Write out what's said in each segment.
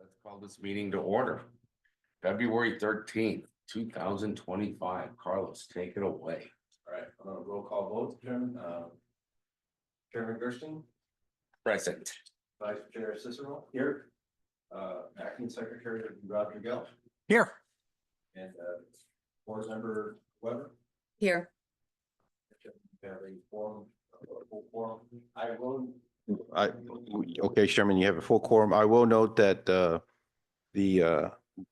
Let's call this meeting to order. February 13th, 2025. Carlos, take it away. All right, roll call vote, Chairman. Chairman Gersten, Present. Vice Chair Cicero. Here. Acting Secretary Roger Gell. Here. And board member Weber. Here. We have a full quorum. I will. Okay, Chairman, you have a full quorum. I will note that the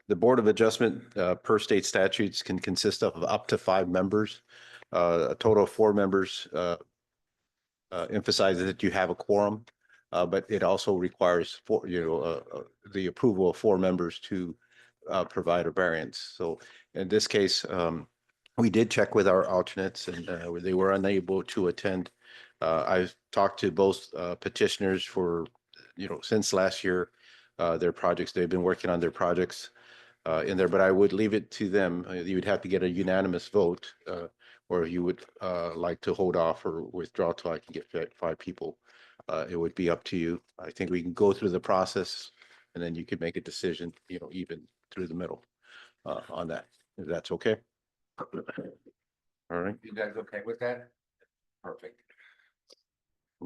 Board of Adjustment per state statutes can consist of up to 5 members. A total of 4 members emphasizes that you have a quorum, but it also requires the approval of 4 members to provide a variance. So in this case, we did check with our alternates and they were unable to attend. I've talked to both petitioners for, since last year, their projects, they've been working on their projects in there, but I would leave it to them. You would have to get a unanimous vote, or if you would like to hold off or withdraw till I can get 5 people. It would be up to you. I think we can go through the process and then you could make a decision, even through the middle on that, if that's okay. All right. You guys okay with that? Perfect.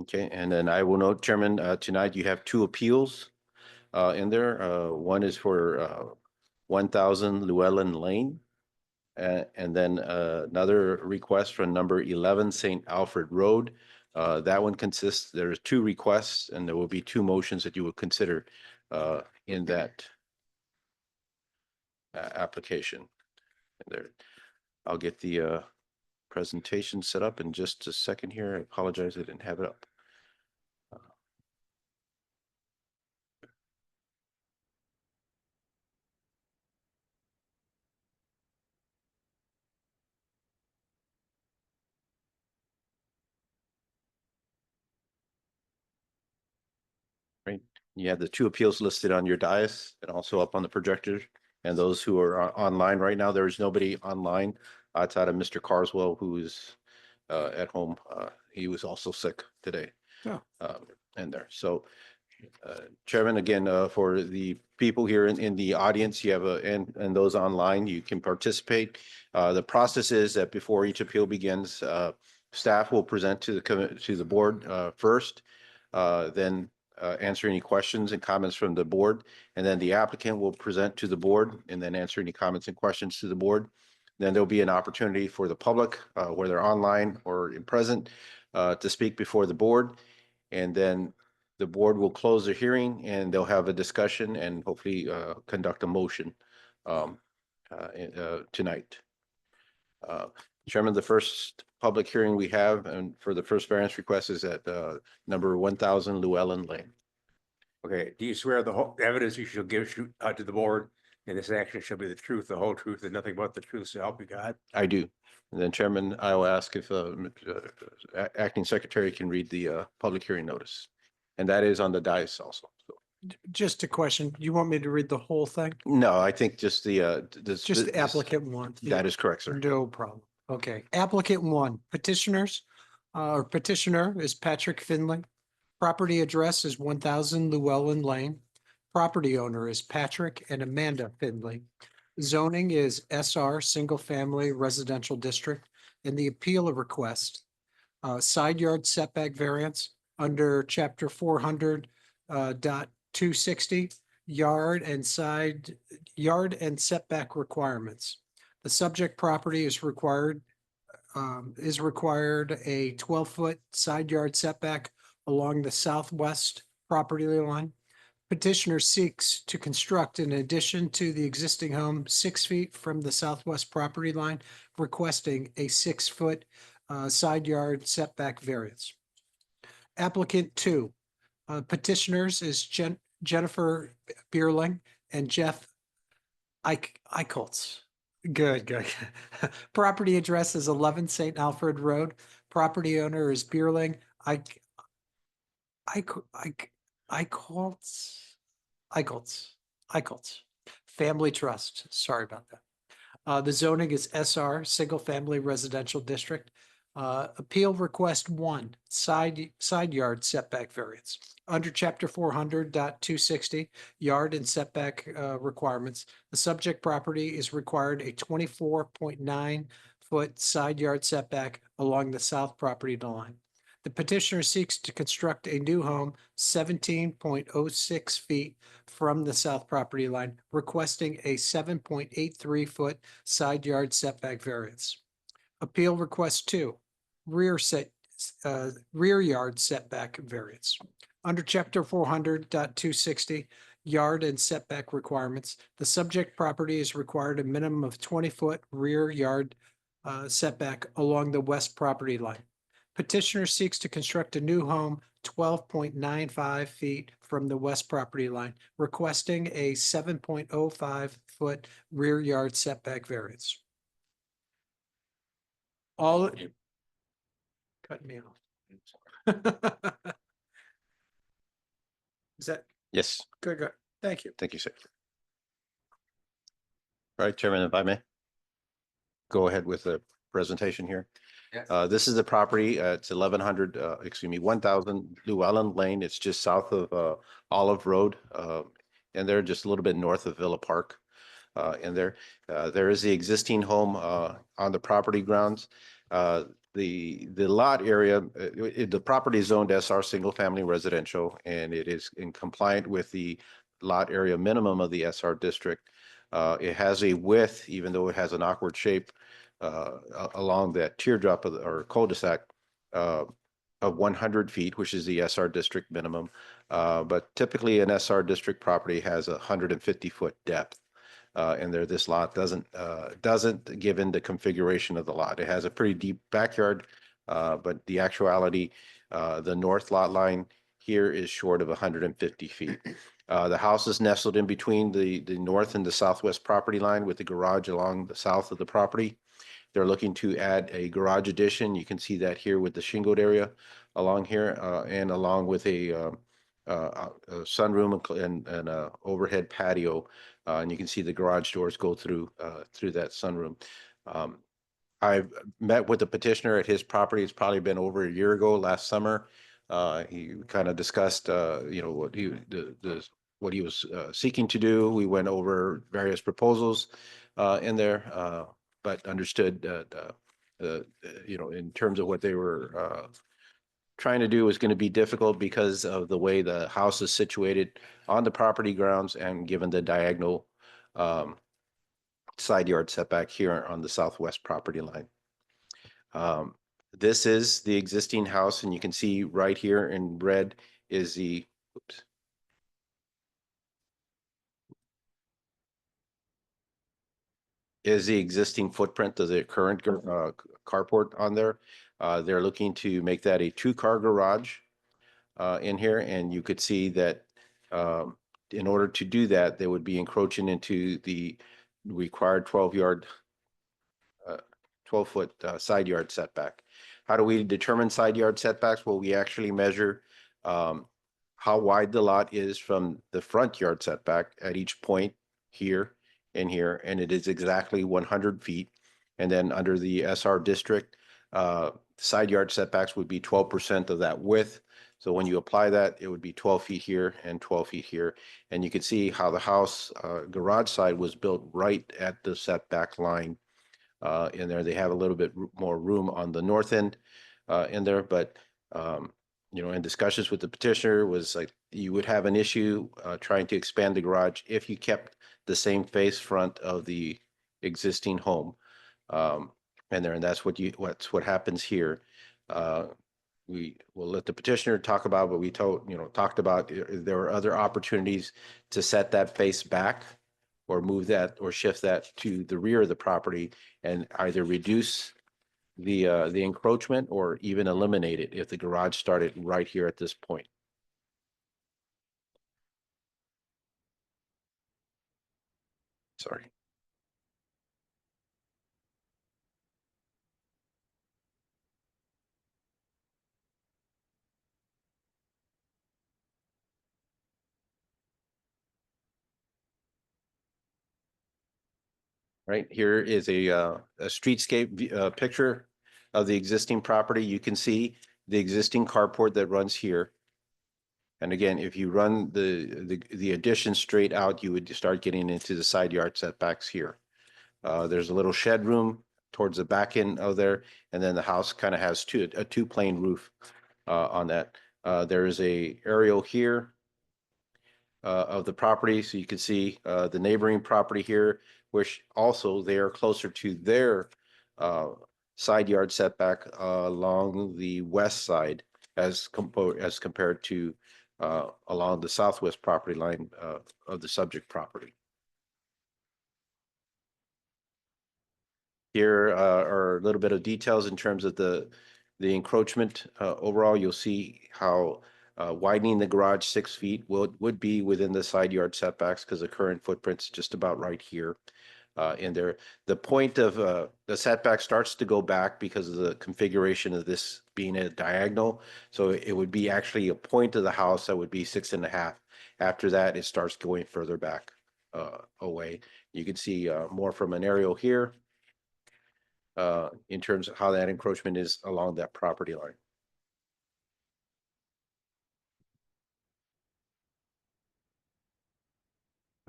Okay, and then I will note, Chairman, tonight you have 2 appeals in there. One is for 1000 Llewellyn Lane. And then another request for number 11 St. Alfred Road. That one consists, there's 2 requests and there will be 2 motions that you will consider in that application. And there, I'll get the presentation set up in just a second here. I apologize, I didn't have it up. Right, you have the 2 appeals listed on your dais and also up on the projector. And those who are online right now, there is nobody online outside of Mr. Carswell, who is at home. He was also sick today. Oh. In there. So, Chairman, again, for the people here in the audience, you have and those online, you can participate. The process is that before each appeal begins, staff will present to the board first, then answer any questions and comments from the board, and then the applicant will present to the board and then answer any comments and questions to the board. Then there'll be an opportunity for the public, whether online or in present, to speak before the board. And then the board will close the hearing and they'll have a discussion and hopefully conduct a motion tonight. Chairman, the first public hearing we have and for the first variance request is at number 1000 Llewellyn Lane. Okay, do you swear the whole evidence you shall give to the board in this action shall be the truth, the whole truth, and nothing but the truth, so help you God? I do. And then Chairman, I will ask if Acting Secretary can read the public hearing notice. And that is on the dais also. So, Just a question. You want me to read the whole thing? no, I think just Just applicant 1. That is correct, sir. No problem. Okay. Applicant 1, petitioners, or petitioner is Patrick Finley. Property address is 1000 Llewellyn Lane. Property owner is Patrick and Amanda Finley. Zoning is SR Single Family Residential District. And the appeal of request, side yard setback variance under chapter 400.260, yard and setback requirements. The subject property is required a 12-foot side yard setback along the southwest property line. Petitioner seeks to construct in addition to the existing home 6 feet from the southwest property line, requesting a 6-foot side yard setback variance. Applicant 2, petitioners is Jennifer Bierling and Jeff Eicholtz. Good. Property address is 11 St. Alfred Road. Property owner is Bierling Eicholtz. Family Trust. Sorry about that. The zoning is SR, Single Family Residential District. Appeal request 1, side yard setback variance. Under chapter 400.260 yard and setback requirements, the subject property is required a 24.9-foot side yard setback along the south property line. The petitioner seeks to construct a new home 17.06 feet from the south property line, requesting a 7.83-foot side yard setback variance. Appeal request 2, rear yard setback variance. Under chapter 400.260 yard and setback requirements, the subject property is required a minimum of 20-foot rear yard setback along the west property line. Petitioner seeks to construct a new home 12.95 feet from the west property line, requesting a 7.05-foot rear yard setback variance. All, You- cut me off. Is that Yes, good? Good. Thank you. thank you, sir. All right, Chairman, if I may. Go ahead with the presentation here. Yes. This is the property, it's 1000 Llewellyn Lane. It's just south of Olive Road. And they're just a little bit north of Villa Park. In there, there is the existing home on the property grounds. The lot area, the property is zoned SR single family residential, and it is in compliant with the lot area minimum of the SR district. It has a width, even though it has an awkward shape along that teardrop or cul-de-sac of 100 feet, which is the SR district minimum. But typically an SR district property has a 150-foot depth. And there, this lot doesn't given the configuration of the lot. It has a pretty deep backyard, but the actuality, the north lot line here is short of 150 feet. The house is nestled in between the north and the southwest property line with the garage along the south of the property. They're looking to add a garage addition. You can see that here with the shingled area along here, and along with a sunroom and a overhead patio. And you can see the garage doors go through that sunroom. I've met with the petitioner at his property. It's probably been over a year ago, last summer. He kind of discussed, what he was seeking to do. We went over various proposals in there, but understood that, in terms of what they were trying to do is going to be difficult because of the way the house is situated on the property grounds and given the diagonal side yard setback here on the southwest property line. This is the existing house, and you can see right here in red is the, oops. Is the existing footprint of the current carport on there. They're looking to make that a 2-car garage in here, and you could see that in order to do that, they would be encroaching into the required 12-foot side yard setback. How do we determine side yard setbacks? Well, we actually measure how wide the lot is from the front yard setback at each point here and here, and it is exactly 100 feet. And then under the SR district, side yard setbacks would be 12% of that width. So when you apply that, it would be 12 feet here and 12 feet here. And you can see how the house garage side was built right at the setback line in there. They have a little bit more room on the north end in there, but in discussions with the petitioner was like, you would have an issue trying to expand the garage if you kept the same face front of the existing home. And that's what happens here. We will let the petitioner talk about, but we talked about there were other opportunities to set that face back or move that or shift that to the rear of the property and either reduce the encroachment or even eliminate it if the garage started right here at this point. Sorry. Right here is a streetscape picture of the existing property. You can see the existing carport that runs here. And again, if you run the addition straight out, you would start getting into the side yard setbacks here. There's a little shed room towards the back end of there, and then the house kind of has a two-plane roof on that. There is a aerial here of the property, so you can see the neighboring property here, which also they are closer to their side yard setback along the west side as compared to along the southwest property line of the subject property. Here are a little bit of details in terms of the encroachment. Overall, you'll see how widening the garage 6 feet would be within the side yard setbacks because the current footprint's just about right here. In there, the point of the setback starts to go back because of the configuration of this being a diagonal. So it would be actually a point of the house that would be 6.5. After that, it starts going further back away. You can see more from an aerial here in terms of how that encroachment is along that property line.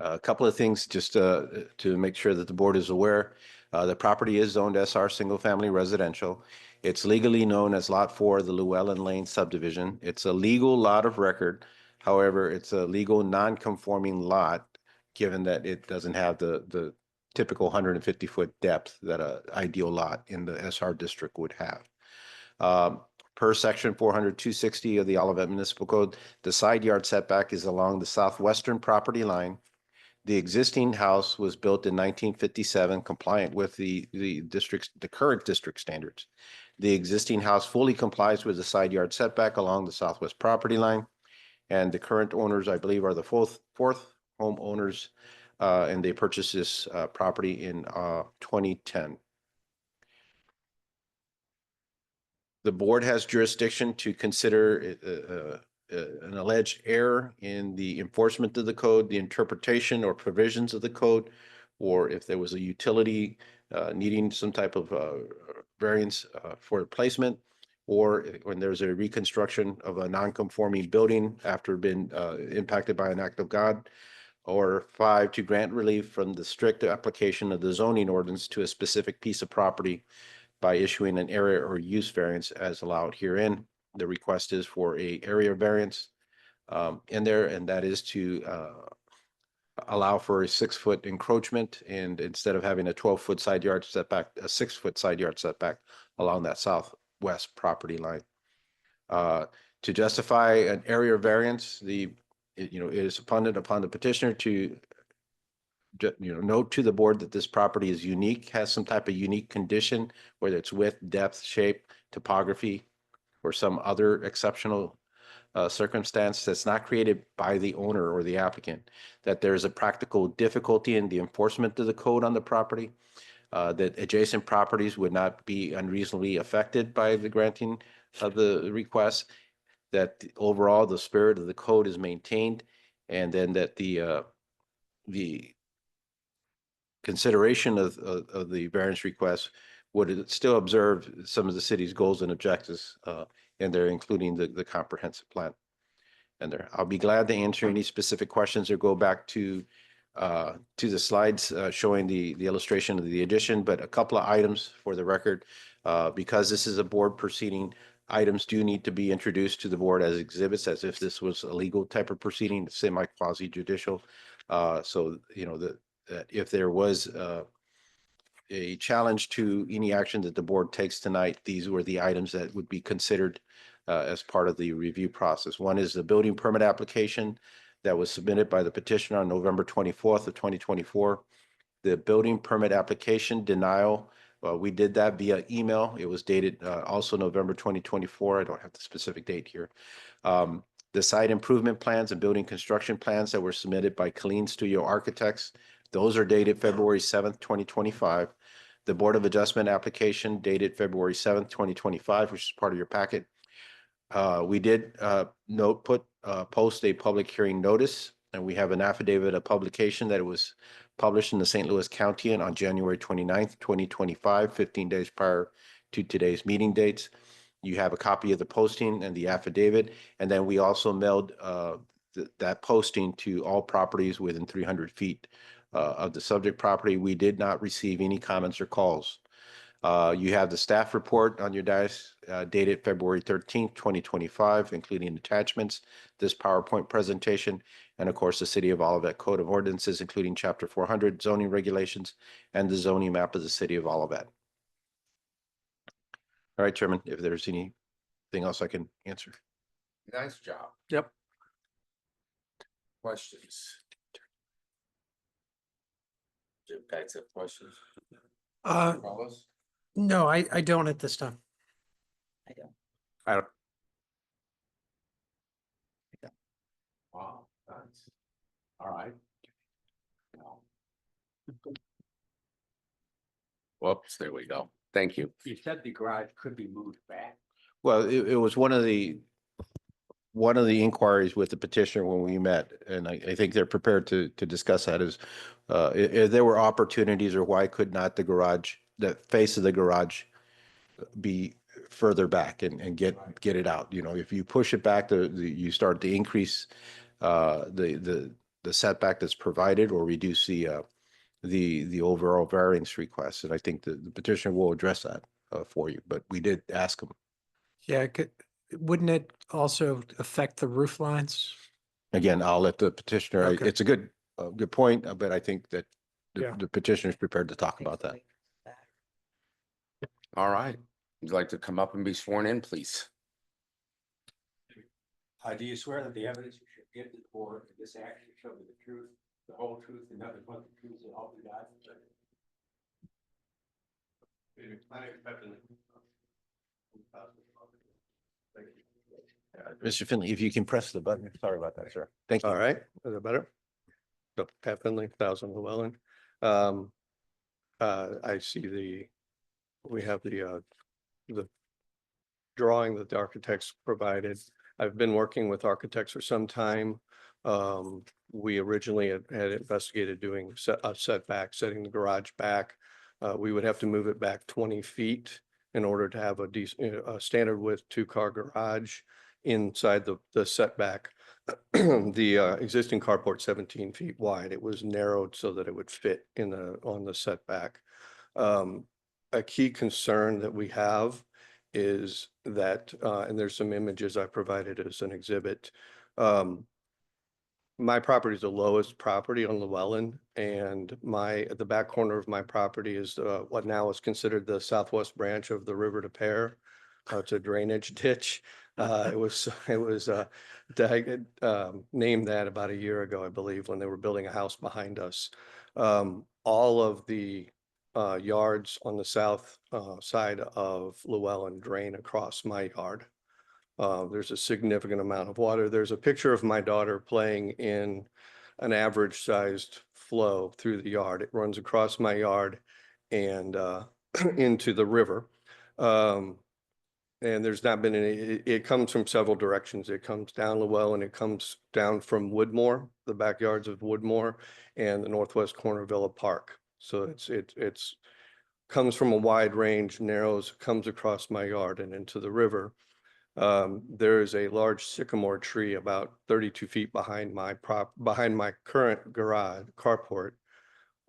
A couple of things just to make sure that the board is aware. The property is zoned SR Single Family Residential. It's legally known as Lot 4 of the Llewellyn Lane subdivision. It's a legal lot of record. However, it's a legal non-conforming lot, given that it doesn't have the typical 150-foot depth that an ideal lot in the SR district would have. Per section 400-260 of the Olivet Municipal Code, the side yard setback is along the southwestern property line. The existing house was built in 1957, compliant with the current district standards. The existing house fully complies with the side yard setback along the southwest property line. And the current owners, I believe, are the fourth homeowners, and they purchased this property in 2010. The board has jurisdiction to consider an alleged error in the enforcement of the code, the interpretation or provisions of the code, or if there was a utility needing some type of variance for placement, or when there's a reconstruction of a non-conforming building after being impacted by an act of God, or 5, to grant relief from the strict application of the zoning ordinance to a specific piece of property by issuing an area or use variance as allowed herein. The request is for a area variance in there, and that is to allow for a 6-foot encroachment, and instead of having a 12-foot side yard setback, a 6-foot side yard setback along that southwest property line. To justify an area variance, it is incumbent upon the petitioner to note to the board that this property is unique, has some type of unique condition, whether it's width, depth, shape, topography, or some other exceptional circumstance that's not created by the owner or the applicant, that there's a practical difficulty in the enforcement of the code on the property, that adjacent properties would not be unreasonably affected by the granting of the request, that overall the spirit of the code is maintained, and then that the consideration of the variance request would still observe some of the city's goals and objectives in there, including the comprehensive plan. And there, I'll be glad to answer any specific questions or go back to the slides showing the illustration of the addition, but a couple of items for the record, because this is a board proceeding. Items do need to be introduced to the board as exhibits, as if this was a legal type of proceeding, semi-quasi judicial. So that if there was a challenge to any action that the board takes tonight, these were the items that would be considered as part of the review process. One is the building permit application that was submitted by the petitioner on November 24th of 2024. The building permit application denial, we did that via email. It was dated also November 2024. I don't have the specific date here. The site improvement plans and building construction plans that were submitted by Colleen Studio Architects, those are dated February 7th, 2025. The Board of Adjustment application dated February 7th, 2025, which is part of your packet. We did post a public hearing notice, and we have an affidavit of publication that it was published in the St. Louis County on January 29th, 2025, 15 days prior to today's meeting dates. You have a copy of the posting and the affidavit, and then we also mailed that posting to all properties within 300 feet of the subject property. We did not receive any comments or calls. You have the staff report on your dais dated February 13th, 2025, including attachments, this PowerPoint presentation, and of course, the City of Olivet Code of Ordinances, including Chapter 400 zoning regulations and the zoning map of the City of Olivet. All right, Chairman, if there's anything else I can answer. Nice job. Yep. Questions? Jim, guys have questions? Uh, Carlos? no, I don't at this time. I don't, Wow, nice. All right. No. Whoops, there we go. Thank you. you said the garage could be moved back. Well, it was one of the inquiries with the petitioner when we met, and I think they're prepared to discuss that is if there were opportunities or why could not the garage, the face of the garage be further back and get it out. You know, if you push it back, you start to increase the setback that's provided or reduce the overall variance request. And I think the petitioner will address that for you, but we did ask them. Yeah, wouldn't it also affect the roof lines? Again, I'll let the petitioner, Okay. it's a good point, but I think that Yeah. the petitioner is prepared to talk about that. All right. Would you like to come up and be sworn in, please? Do you swear that the evidence you should give to the board in this action shall be the truth, the whole truth, and nothing but the truth, and help you God? Mr. Finley, if you can press the button. Sorry about that, sir. Thank you. All right, is that better? So Pat Finley, 1,000 Llewellyn. I see we have the drawing that the architects provided. I've been working with architects for some time. We originally had investigated doing a setback, setting the garage back. We would have to move it back 20 feet in order to have a decent, standard width 2-car garage inside the setback. The existing carport 17 feet wide. It was narrowed so that it would fit on the setback. A key concern that we have is that, and there's some images I provided as an exhibit. My property is the lowest property on Llewellyn, and the back corner of my property is what now is considered the southwest branch of the River to Pear. It's a drainage ditch. It was named that about a year ago, I believe, when they were building a house behind us. All of the yards on the south side of Llewellyn drain across my yard. There's a significant amount of water. There's a picture of my daughter playing in an average sized flow through the yard. It runs across my yard and into the river. And there's not been any, it comes from several directions. It comes down Llewellyn, it comes down from Woodmore, the backyards of Woodmore, and the northwest corner of Villa Park. So it's comes from a wide range, narrows, comes across my yard and into the river. There is a large sycamore tree about 32 feet behind my current garage carport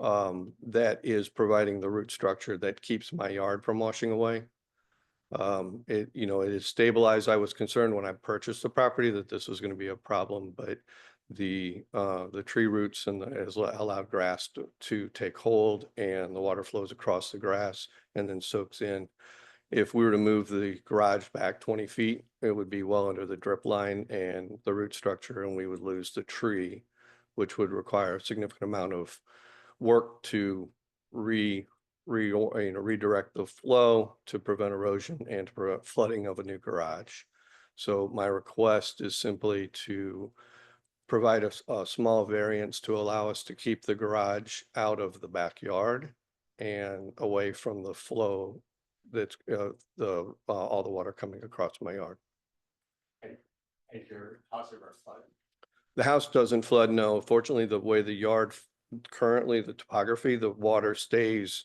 that is providing the root structure that keeps my yard from washing away. It is stabilized. I was concerned when I purchased the property that this was going to be a problem, but the tree roots has allowed grass to take hold, and the water flows across the grass and then soaks in. If we were to move the garage back 20 feet, it would be well under the drip line and the root structure, and we would lose the tree, which would require a significant amount of work to redirect the flow to prevent erosion and to prevent flooding of a new garage. So my request is simply to provide a small variance to allow us to keep the garage out of the backyard and away from the flow that's all the water coming across my yard. Is your house ever flooded? The house doesn't flood, no. Fortunately, the way the yard currently, the topography, the water stays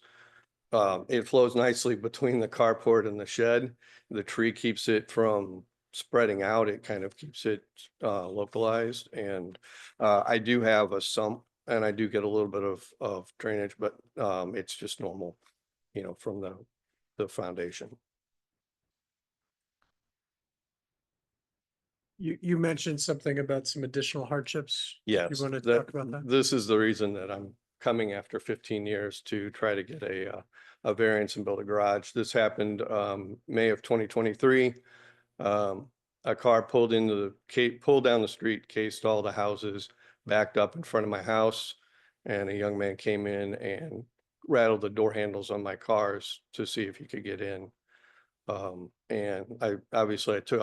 it flows nicely between the carport and the shed. The tree keeps it from spreading out. It kind of keeps it localized. And I do have a sump and I do get a little bit of drainage, but it's just normal, you know, from the foundation. You mentioned something about some additional hardships. Yes. You want to that- talk about that? This is the reason that I'm coming after 15 years to try to get a variance and build a garage. This happened May of 2023. A car pulled pulled down the street, cased all the houses, backed up in front of my house. And a young man came in and rattled the door handles on my cars to see if he could get in. And I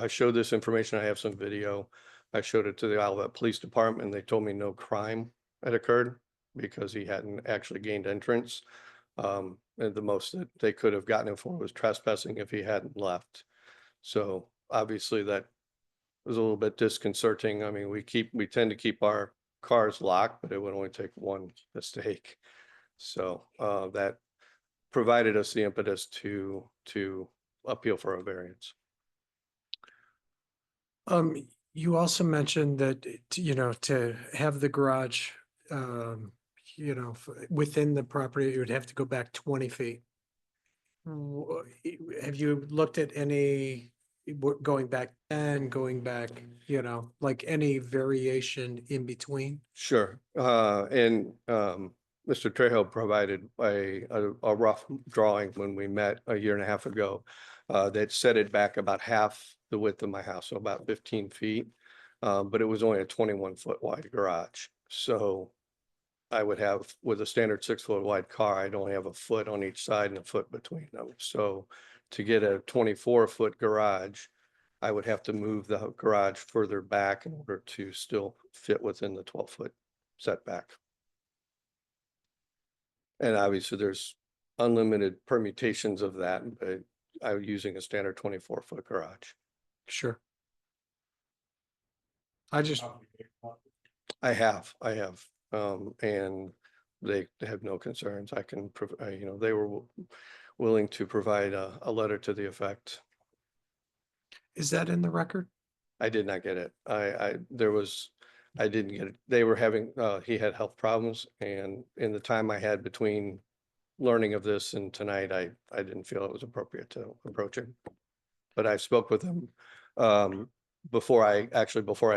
showed this information. I have some video. I showed it to the Olivet Police Department and they told me no crime had occurred because he hadn't actually gained entrance. And the most that they could have gotten him for was trespassing if he hadn't left. So obviously that was a little bit disconcerting. I mean, we tend to keep our cars locked, but it would only take one mistake. So that provided us the impetus to appeal for a variance. You also mentioned that, you know, to have the garage, within the property, it would have to go back 20 feet. Have you looked at any, going back 10, going back, like any variation in between? Sure. And Mr. Trejo provided a rough drawing when we met a year and a half ago that set it back about half the width of my house, so about 15 feet. But it was only a 21-foot wide garage. So I would have, with a standard 6-foot wide car, I'd only have a foot on each side and a foot between them. So to get a 24-foot garage, I would have to move the garage further back in order to still fit within the 12-foot setback. And obviously there's unlimited permutations of that, but I'm using a standard 24-foot garage. Sure. I have, and they have no concerns. I can, they were willing to provide a letter to the effect. Is that in the record? I did not get it. I didn't get it. They were having, he had health problems, and in the time I had between learning of this and tonight, I didn't feel it was appropriate to approach him. But I spoke with him, before I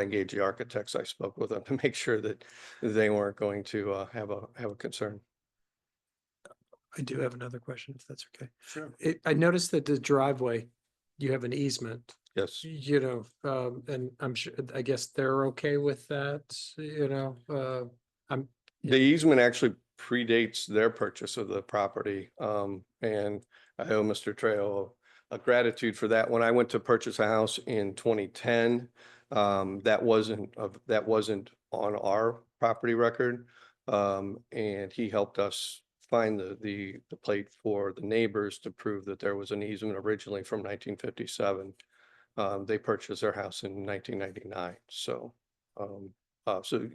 engaged the architects, I spoke with them to make sure that they weren't going to, have a concern. I do have another question, if that's okay. Sure. I noticed that the driveway, you have an easement, Yes. and I'm sure, I guess they're okay with that, The easement actually predates their purchase of the property. And I owe Mr. Trejo a gratitude for that. When I went to purchase a house in 2010, that wasn't on our property record. And he helped us find the plate for the neighbors to prove that there was an easement originally from 1957. They purchased their house in 1999. So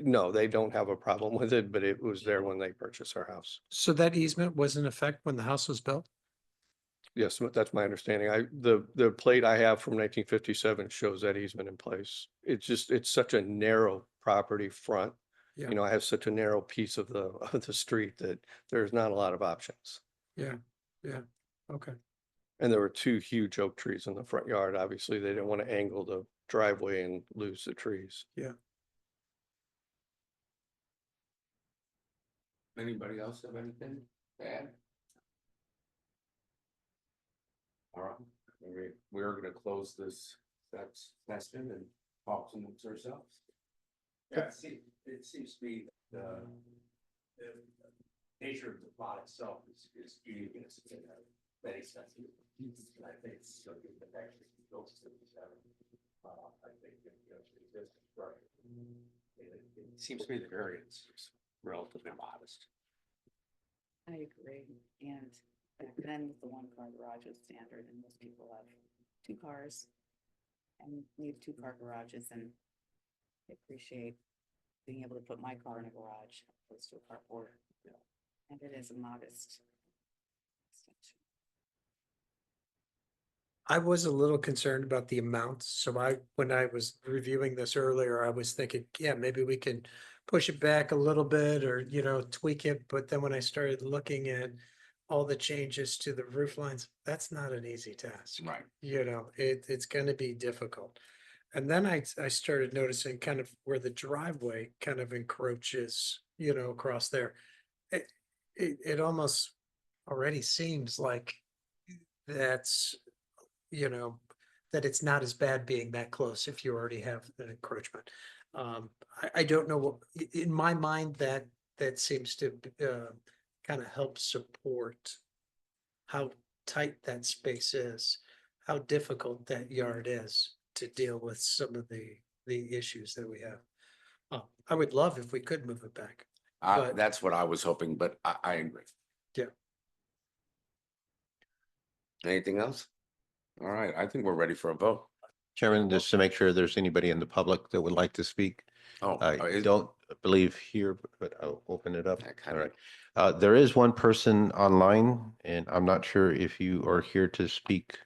no, they don't have a problem with it, but it was there when they purchased our house. So that easement was in effect when the house was built? Yes, that's my understanding. The plate I have from 1957 shows that easement in place. It's such a narrow property front. Yeah. You know, I have such a narrow piece of the street that there's not a lot of options. Yeah, okay. And there were 2 huge oak trees in the front yard. Obviously, they didn't want to angle the driveway and lose the trees. Anybody else have anything to add? All right, we're gonna close this, that's session and talk amongst ourselves. Yeah, it seems to be the nature of the plot itself is unique in many senses. And I think it's so good that actually goes to the I think it right. It seems to me the variance is relatively modest. I agree, and back then the 1-car garage was standard and most people have 2 cars. And we have 2-car garages, and I appreciate being able to put my car in a garage opposed to a carport. And it is a modest I was a little concerned about the amounts, so when I was reviewing this earlier, I was thinking, yeah, maybe we can push it back a little bit or, tweak it, but then when I started looking at all the changes to the roof lines, that's not an easy task. Right. It's gonna be difficult. And then I started noticing kind of where the driveway kind of encroaches, across there. It almost already seems like that's, you know, that it's not as bad being that close if you already have an encroachment. I don't know, in my mind, that seems to kind of help support how tight that space is, how difficult that yard is to deal with some of the issues that we have. I would love if we could move it back. But- That's what I was hoping, but I agree. Yeah. Anything else? All right, I think we're ready for a vote. Chairman, just to make sure there's anybody in the public that would like to speak. Oh, I don't believe here, but I'll open it up. I All kinda- right. There is one person online, and I'm not sure if you are here to speak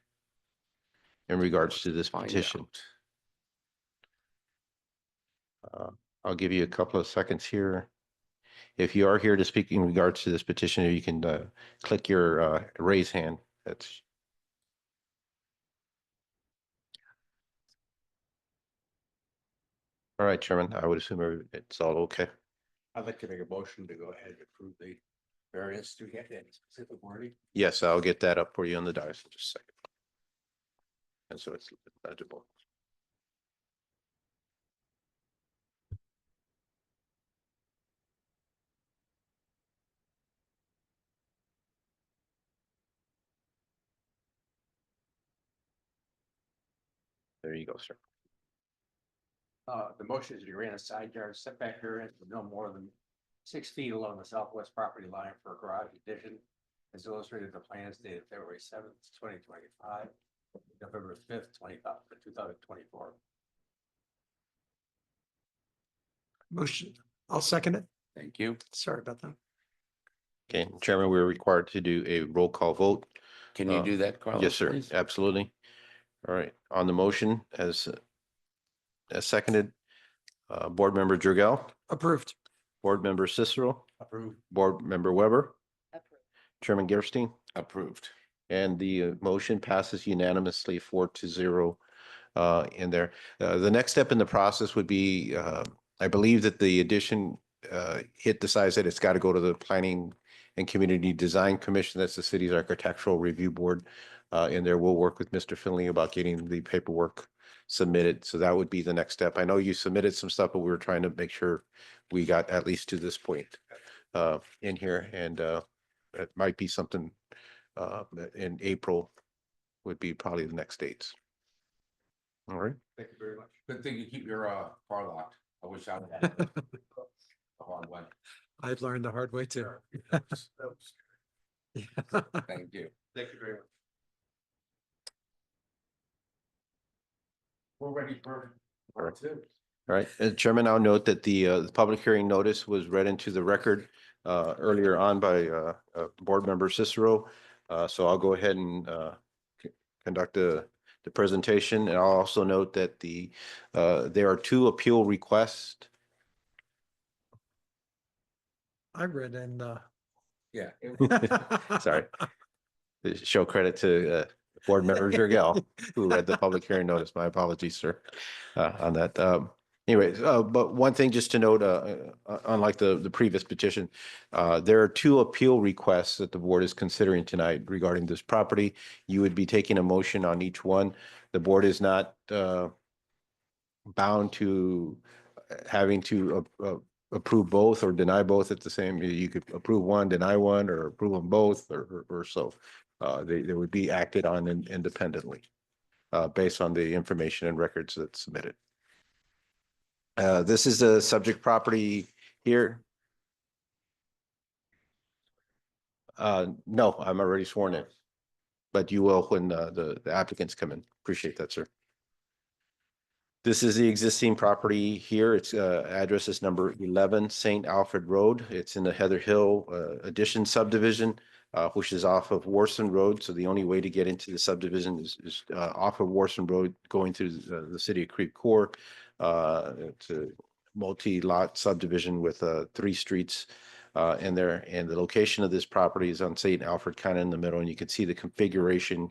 in regards to this Find petition. out. I'll give you a couple of seconds here. If you are here to speak in regards to this petition, you can click your raise hand. That's all right, Chairman. I would assume it's all okay. I'd like to make a motion to go ahead and approve the variance. Do we have any specific wording? Yes, I'll get that up for you on the dais in just a second. And so it's legible. There you go, sir. The motion is to grant a side yard setback variance of no more than 6 feet along the southwest property line for a garage addition. As illustrated in the plans dated February 7th, 2025, November 5th, 2024. Motion, I'll second it. Thank you. Sorry about that. Okay, Chairman, we're required to do a roll call vote. Can you do that, Carlos? Yes, sir, please? absolutely. All right, on the motion as seconded, Board Member Jurgel, Approved. Board Member Cicero, Approved. Board Member Weber, Approved. Chairman Gerstein, Approved. and the motion passes unanimously 4-0 in there. The next step in the process would be, I believe that the addition HIT decides that it's got to go to the Planning and Community Design Commission. That's the city's architectural review board. And there we'll work with Mr. Finley about getting the paperwork submitted. So that would be the next step. I know you submitted some stuff, but we were trying to make sure we got at least to this point in here. And it might be something in April would be probably the next dates. All right. Thank you very much. Good thing you keep your car locked. I wish I had. The hard way. I've learned the hard way too. That was- Thank you. Thank you very much. We're ready for All right. part two. All right, Chairman, I'll note that the public hearing notice was read into the record earlier on by Board Member Cicero. So I'll go ahead and conduct the presentation. And I'll also note that there are 2 appeal requests. I read in, Yeah. Sorry. Show credit to Board Member Jurgel, who read the public hearing notice. My apologies, sir, on that. Anyways, but one thing just to note, unlike the previous petition, there are 2 appeal requests that the board is considering tonight regarding this property. You would be taking a motion on each one. The board is not bound to having to approve both or deny both at the same. You could approve one, deny one, or approve them both, or so. They would be acted on independently based on the information and records that's submitted. This is the subject property here. No, I'm already sworn in, but you will when the applicants come in. Appreciate that, sir. This is the existing property here. Its address is number 11 St. Alfred Road. It's in the Heather Hill addition subdivision. which is off of Warson Road. So the only way to get into the subdivision is off of Warson Road, going through the city of Creve Coeur. It's a multi-lot subdivision with 3 streets in there. And the location of this property is on St. Alfred, kind of in the middle. And you can see the configuration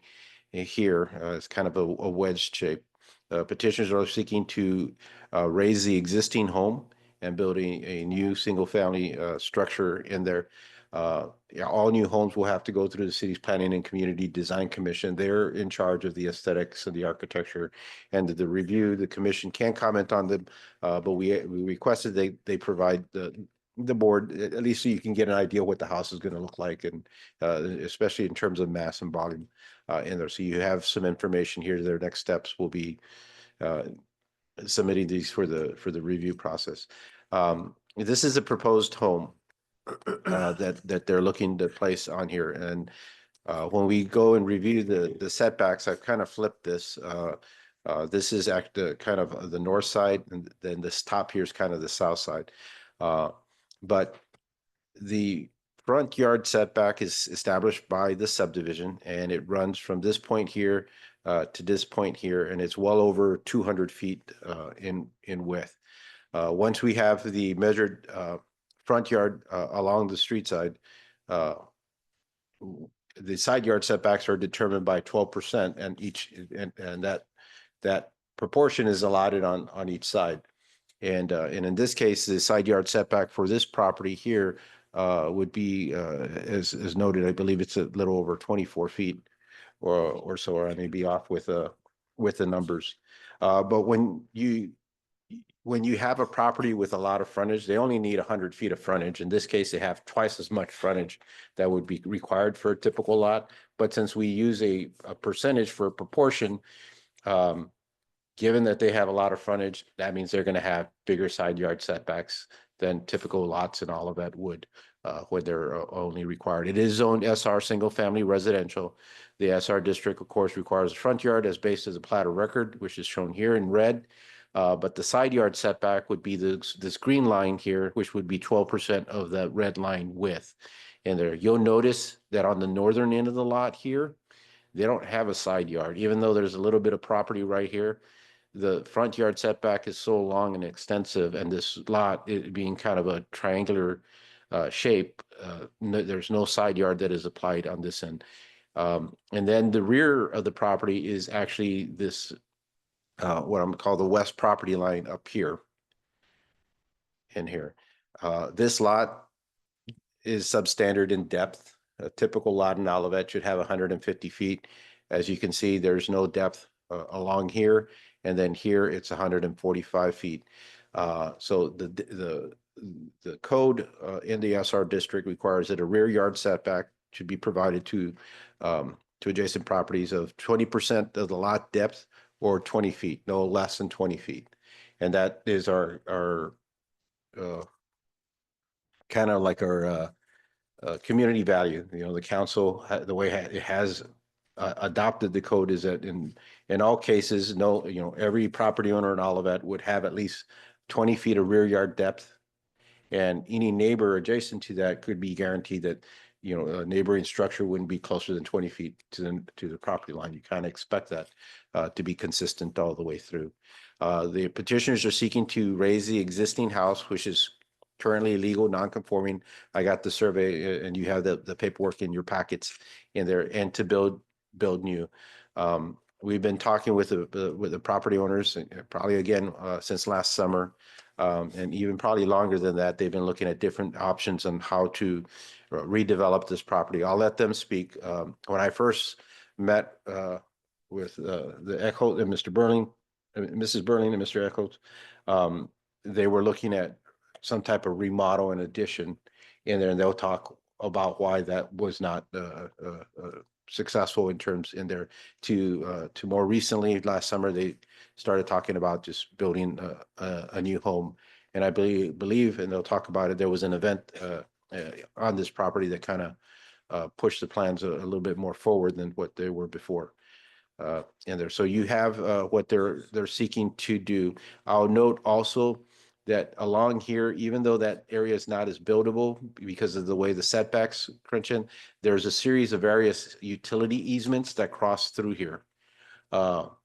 here. It's kind of a wedge shape. Petitioners are seeking to raise the existing home and building a new single-family structure in there. Yeah, all new homes will have to go through the city's Planning and Community Design Commission. They're in charge of the aesthetics of the architecture and the review. The commission can comment on them, but we requested they provide the board, at least so you can get an idea what the house is going to look like, and especially in terms of mass and volume in there. So you have some information here. Their next steps will be submitting these for the review process. This is a proposed home that they're looking to place on here. And when we go and review the setbacks, I've kind of flipped this. This is kind of the north side, and then this top here is kind of the south side. But the front yard setback is established by the subdivision, and it runs from this point here to this point here, and it's well over 200 feet in width. Once we have the measured front yard along the street side, the side yard setbacks are determined by 12%, and and that proportion is allotted on each side. And in this case, the side yard setback for this property here would be, as noted, I believe it's a little over 24 feet or so, or I may be off with the numbers. But when you have a property with a lot of frontage, they only need 100 feet of frontage. In this case, they have twice as much frontage that would be required for a typical lot. But since we use a percentage for a proportion, given that they have a lot of frontage, that means they're going to have bigger side yard setbacks than typical lots and all of that would, when they're only required. It is zoned SR single family residential. The SR district, of course, requires a front yard as based as a plat of record, which is shown here in red. But the side yard setback would be this green line here, which would be 12% of the red line width. And there, you'll notice that on the northern end of the lot here, they don't have a side yard, even though there's a little bit of property right here. The front yard setback is so long and extensive, and this lot, it being kind of a triangular shape, there's no side yard that is applied on this end. And then the rear of the property is actually this, what I'm gonna call the west property line up here. In here, this lot is substandard in depth. A typical lot in Olivet should have 150 feet. As you can see, there's no depth along here, and then here it's 145 feet. So the code in the SR district requires that a rear yard setback should be provided to adjacent properties of 20% of the lot depth or 20 feet, no less than 20 feet. And that is our kind of like our community value. You know, the council, the way it has adopted the code is that in all cases, no, you know, every property owner in Olivet would have at least 20 feet of rear yard depth. And any neighbor adjacent to that could be guaranteed that, you know, a neighboring structure wouldn't be closer than 20 feet to the property line. You kind of expect that to be consistent all the way through. The petitioners are seeking to raise the existing house, which is currently illegal, non-conforming. I got the survey, and you have the paperwork in your packets in there, and to build new. We've been talking with the property owners, probably again since last summer, and even probably longer than that. They've been looking at different options on how to redevelop this property. I'll let them speak. When I first met with the Echo and Mr. Burling, Mrs. Burling and Mr. Echoes, they were looking at some type of remodel and addition in there, and they'll talk about why that was not successful in terms in there. To more recently, last summer, they started talking about just building a new home. And I believe, and they'll talk about it, there was an event on this property that kind of pushed the plans a little bit more forward than what they were before in there. So you have what they're seeking to do. I'll note also that along here, even though that area is not as buildable because of the way the setbacks crunch in, there's a series of various utility easements that cross through here,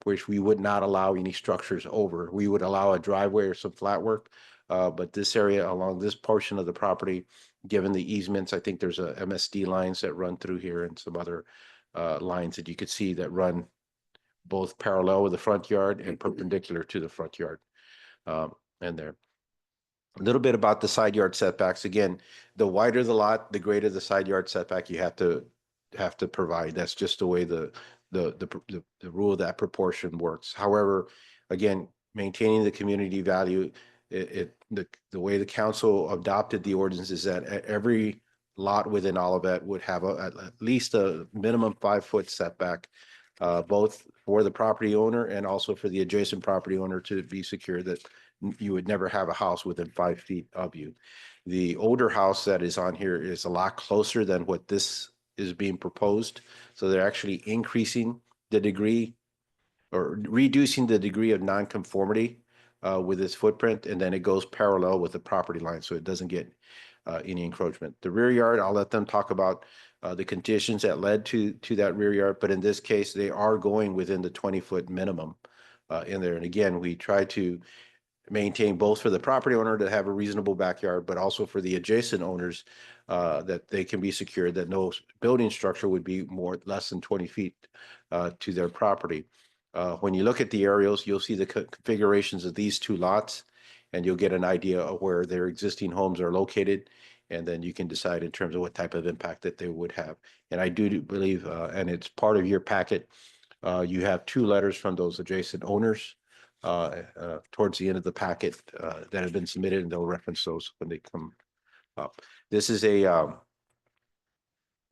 which we would not allow any structures over. We would allow a driveway or some flat work, but this area along this portion of the property, given the easements, I think there's a MSD lines that run through here and some other lines that you could see that run both parallel with the front yard and perpendicular to the front yard. And there. A little bit about the side yard setbacks. Again, the wider the lot, the greater the side yard setback you have to provide. That's just the way the rule of that proportion works. However, again, maintaining the community value, the way the council adopted the ordinance is that every lot within Olivet would have at least a minimum 5-foot setback, both for the property owner and also for the adjacent property owner to be secure that you would never have a house within 5 feet of you. The older house that is on here is a lot closer than what this is being proposed. So they're actually increasing the degree or reducing the degree of nonconformity with this footprint, and then it goes parallel with the property line, so it doesn't get any encroachment. The rear yard, I'll let them talk about the conditions that led to that rear yard, but in this case, they are going within the 20-foot minimum in there. And again, we try to maintain both for the property owner to have a reasonable backyard, but also for the adjacent owners that they can be secured that no building structure would be less than 20 feet to their property. When you look at the aerials, you'll see the configurations of these two lots, and you'll get an idea of where their existing homes are located. And then you can decide in terms of what type of impact that they would have. And I do believe, and it's part of your packet, you have 2 letters from those adjacent owners towards the end of the packet that have been submitted, and they'll reference those when they come up. This is a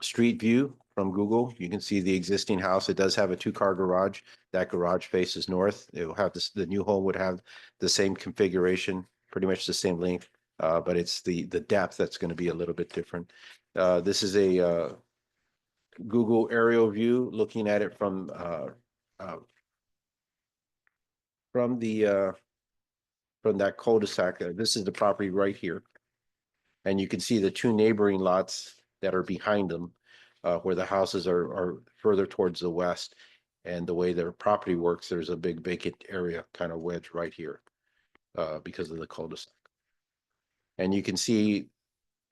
street view from Google. You can see the existing house. It does have a 2-car garage. That garage faces north. It will have this, the new home would have the same configuration, pretty much the same length, but it's the depth that's going to be a little bit different. This is a Google aerial view looking at it from that cul-de-sac. This is the property right here. And you can see the 2 neighboring lots that are behind them, where the houses are further towards the west. And the way their property works, there's a big vacant area kind of wedge right here because of the cul-de-sac. And you can see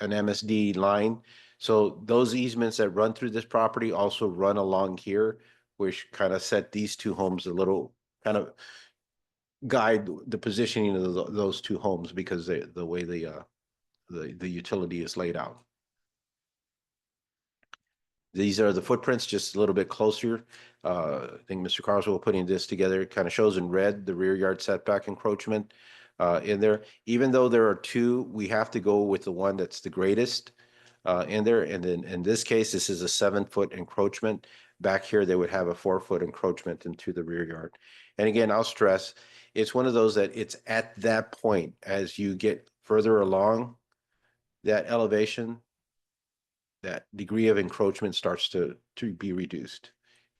an MSD line. So those easements that run through this property also run along here, which kind of set these 2 homes a little kind of guide the positioning of those 2 homes because the way the utility is laid out. These are the footprints just a little bit closer. I think Mr. Carswell putting this together, it kind of shows in red the rear yard setback encroachment in there. Even though there are 2, we have to go with the one that's the greatest in there. And then in this case, this is a 7-foot encroachment. Back here, they would have a 4-foot encroachment into the rear yard. And again, I'll stress, it's one of those that it's at that point as you get further along that elevation, that degree of encroachment starts to be reduced.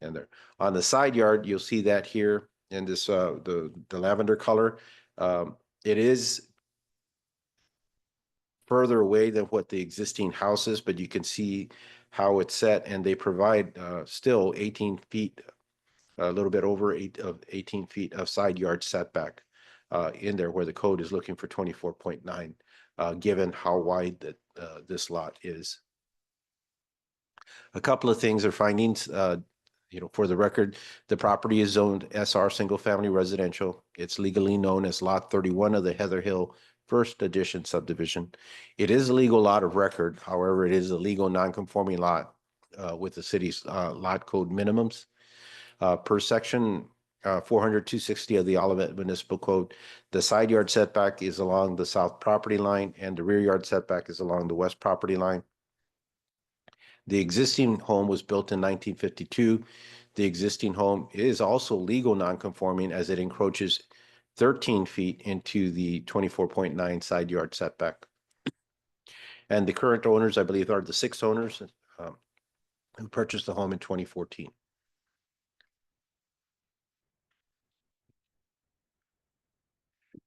And there on the side yard, you'll see that here in this the lavender color. It is further away than what the existing house is, but you can see how it's set, and they provide still 18 feet, a little bit over 18 feet of side yard setback in there, where the code is looking for 24.9, given how wide that this lot is. A couple of things or findings, for the record, the property is zoned SR single family residential. It's legally known as lot 31 of the Heather Hill First Edition subdivision. It is a legal lot of record. However, it is a legal non-conforming lot with the city's lot code minimums. Per section 400-260 of the Olivet Municipal Code, the side yard setback is along the south property line and the rear yard setback is along the west property line. The existing home was built in 1952. The existing home is also legal non-conforming as it encroaches 13 feet into the 24.9 side yard setback. And the current owners, I believe, are the 6 owners who purchased the home in 2014.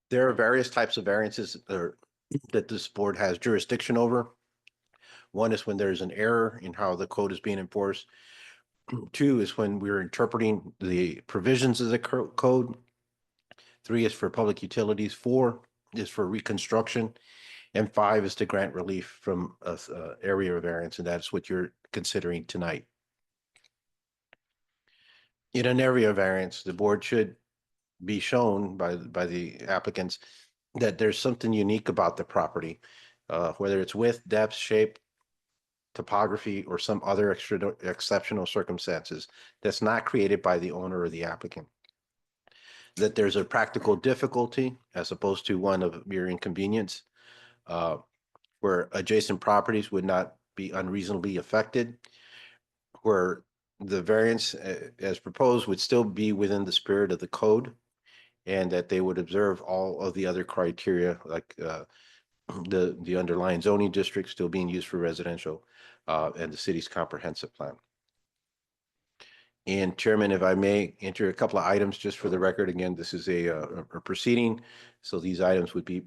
There are various types of variances that this board has jurisdiction over. One is when there's an error in how the code is being enforced. Two is when we're interpreting the provisions of the code. Three is for public utilities. Four is for reconstruction. And five is to grant relief from a area of variance, and that's what you're considering tonight. In an area variance, the board should be shown by the applicants that there's something unique about the property, whether it's width, depth, shape, topography, or some other exceptional circumstances that's not created by the owner or the applicant. That there's a practical difficulty as opposed to one of mere inconvenience, where adjacent properties would not be unreasonably affected, where the variance as proposed would still be within the spirit of the code, and that they would observe all of the other criteria, like the underlying zoning district still being used for residential, and the city's comprehensive plan. And Chairman, if I may enter a couple of items just for the record, again, this is a proceeding, so these items would be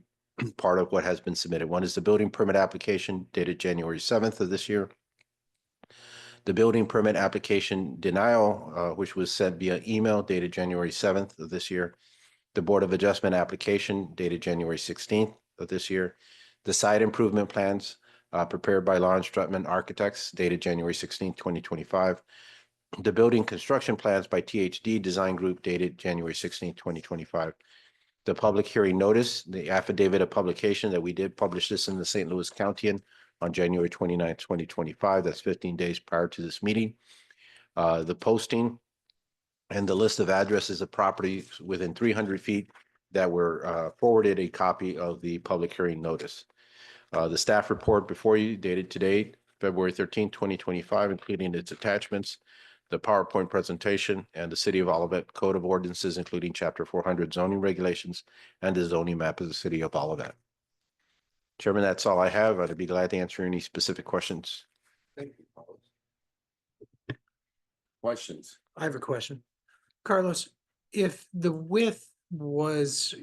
part of what has been submitted. One is the building permit application dated January 7th of this year. The building permit application denial, which was sent via email dated January 7th of this year. The Board of Adjustment application dated January 16th of this year. The site improvement plans prepared by Lawrence Strutman Architects dated January 16th, 2025. The building construction plans by THD Design Group dated January 16th, 2025. The public hearing notice, the affidavit of publication that we did publish this in the St. Louis Countian on January 29th, 2025. That's 15 days prior to this meeting. The posting and the list of addresses of properties within 300 feet that were forwarded a copy of the public hearing notice. The staff report before you dated today, February 13th, 2025, including its attachments, the PowerPoint presentation, and the City of Olivet Code of Ordinances, including Chapter 400 zoning regulations and the zoning map of the City of Olivet. Chairman, that's all I have. I'd be glad to answer any specific questions. Thank you, Carlos. Questions? I have a question. Carlos, if the width was,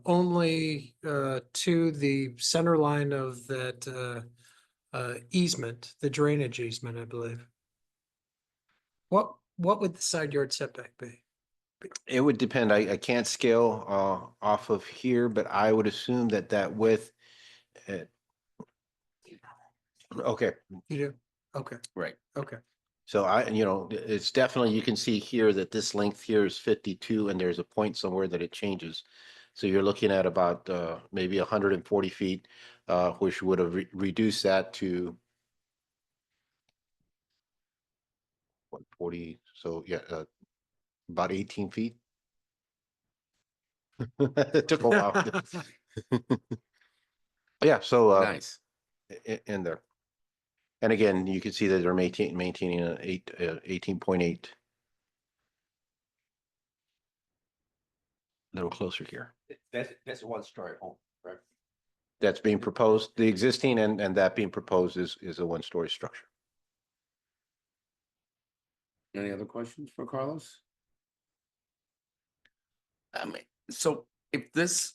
only to the center line of that easement, the drainage easement, I believe. What would the side yard setback be? It would depend. I can't scale off of here, but I would assume that width. Okay, You do? Okay, Right. okay. so it's definitely, you can see here that this length here is 52 and there's a point somewhere that it changes. So you're looking at about maybe 140 feet, which would have reduced that to 140. So yeah, about 18 feet. It took a while. Yeah, so Nice. in there. And again, you can see that they're maintaining an 18.8. A little closer here. That's a one-story home, correct? That's being proposed, the existing and that being proposed is a one-story structure. Any other questions for Carlos? I mean, so if this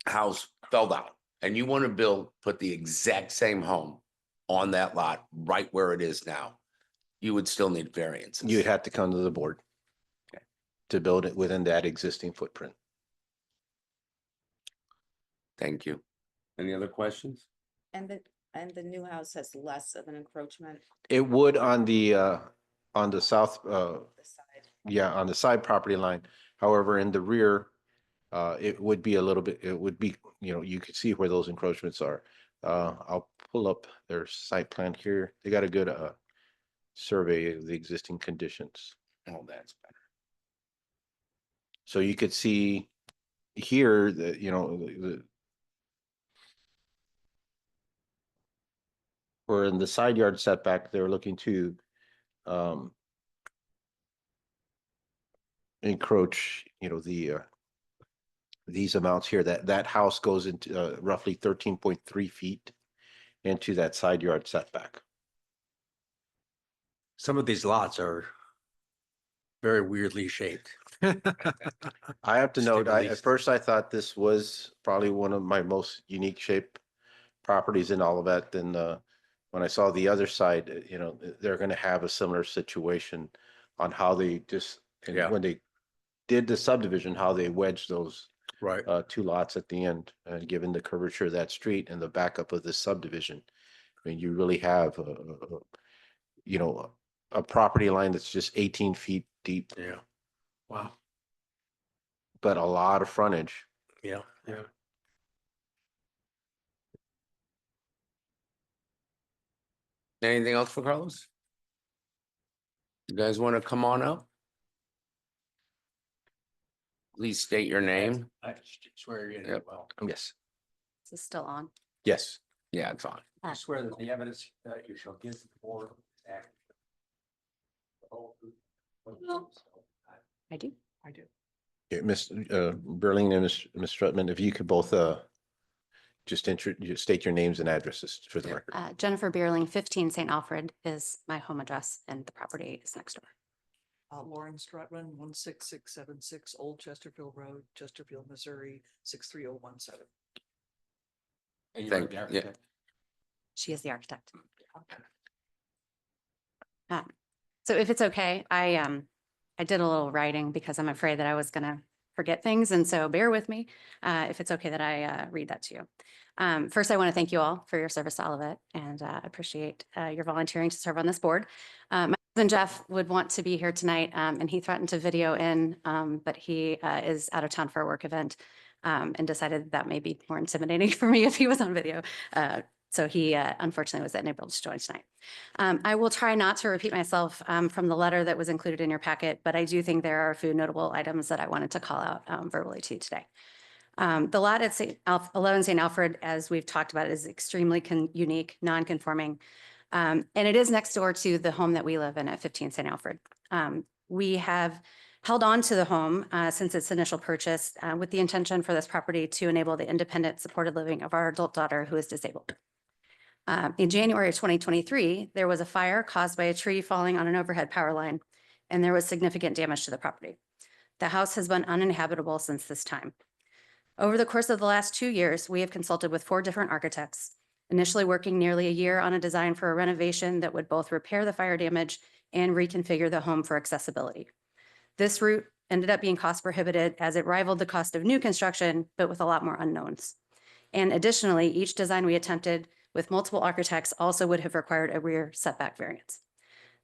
house fell down and you want to put the exact same home on that lot right where it is now, you would still need variances. You'd have to come to the board. Okay. To build it within that existing footprint. Thank you. Any other questions? And the new house has less of an encroachment It would on the south, on the side. yeah, on the side property line. However, in the rear, it would be a little bit, it would be, you could see where those encroachments are. I'll pull up their site plan here. They got a good survey of the existing conditions. Oh, that's better. So you could see here that, the where in the side yard setback, they're looking to encroach, these amounts here, that house goes into roughly 13.3 feet into that side yard setback. Some of these lots are very weirdly shaped. I have to Just to note, at release- first I thought this was probably one of my most unique shaped properties in all of that. Then when I saw the other side, they're going to have a similar situation on how they just, and Yeah. when they did the subdivision, how they wedged those Right. two lots at the end, given the curvature of that street and the backup of this subdivision. I mean, you really have a property line that's just 18 feet deep, Yeah. Wow. but a lot of frontage. Yeah. Yeah. Anything else for Carlos? You guys want to come on up? Please state your name. I swear you Yep. well. Yes. Is this still on? Yes. Yeah, it's fine. I swear that the evidence that you shall give to the board is accurate. I do. I do. Okay, Ms. Berling and Ms. Strutman, if you could both just state your names and addresses for the Yeah. record. Jennifer Beerling, 15 St. Alfred is my home address and the property is next door. Lauren Strutman, 16676 Old Chesterfield Road, Chesterfield, Missouri, 63017. And you're Thank- the yeah. architect. She is the architect. So if it's okay, I did a little writing because I'm afraid that I was gonna forget things. And so bear with me if it's okay that I read that to you. First, I want to thank you all for your service to Olivet and appreciate your volunteering to serve on this board. My husband Jeff would want to be here tonight and he threatened to video in, but he is out of town for a work event and decided that may be more intimidating for me if he was on video. So he unfortunately was unable to join tonight. I will try not to repeat myself from the letter that was included in your packet, but I do think there are a few notable items that I wanted to call out verbally to you today. The lot at 11 St. Alfred, as we've talked about, is extremely unique, non-conforming. And it is next door to the home that we live in at 15 St. Alfred. We have held on to the home since its initial purchase with the intention for this property to enable the independent supported living of our adult daughter who is disabled. In January of 2023, there was a fire caused by a tree falling on an overhead power line, and there was significant damage to the property. The house has been uninhabitable since this time. Over the course of the last 2 years, we have consulted with 4 different architects, initially working nearly a year on a design for a renovation that would both repair the fire damage and reconfigure the home for accessibility. This route ended up being cost prohibitive as it rivaled the cost of new construction, but with a lot more unknowns. And additionally, each design we attempted with multiple architects also would have required a rear setback variance.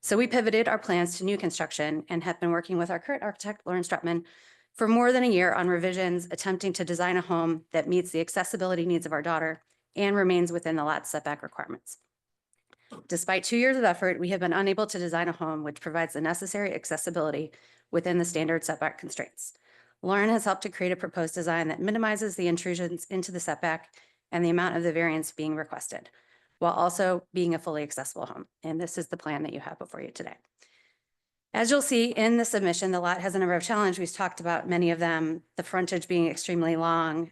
So we pivoted our plans to new construction and have been working with our current architect, Lauren Strutman, for more than a year on revisions, attempting to design a home that meets the accessibility needs of our daughter and remains within the lot setback requirements. Despite 2 years of effort, we have been unable to design a home which provides the necessary accessibility within the standard setback constraints. Lauren has helped to create a proposed design that minimizes the intrusions into the setback and the amount of the variance being requested, while also being a fully accessible home. And this is the plan that you have before you today. As you'll see in the submission, the lot has a number of challenges. We've talked about many of them, the frontage being extremely long,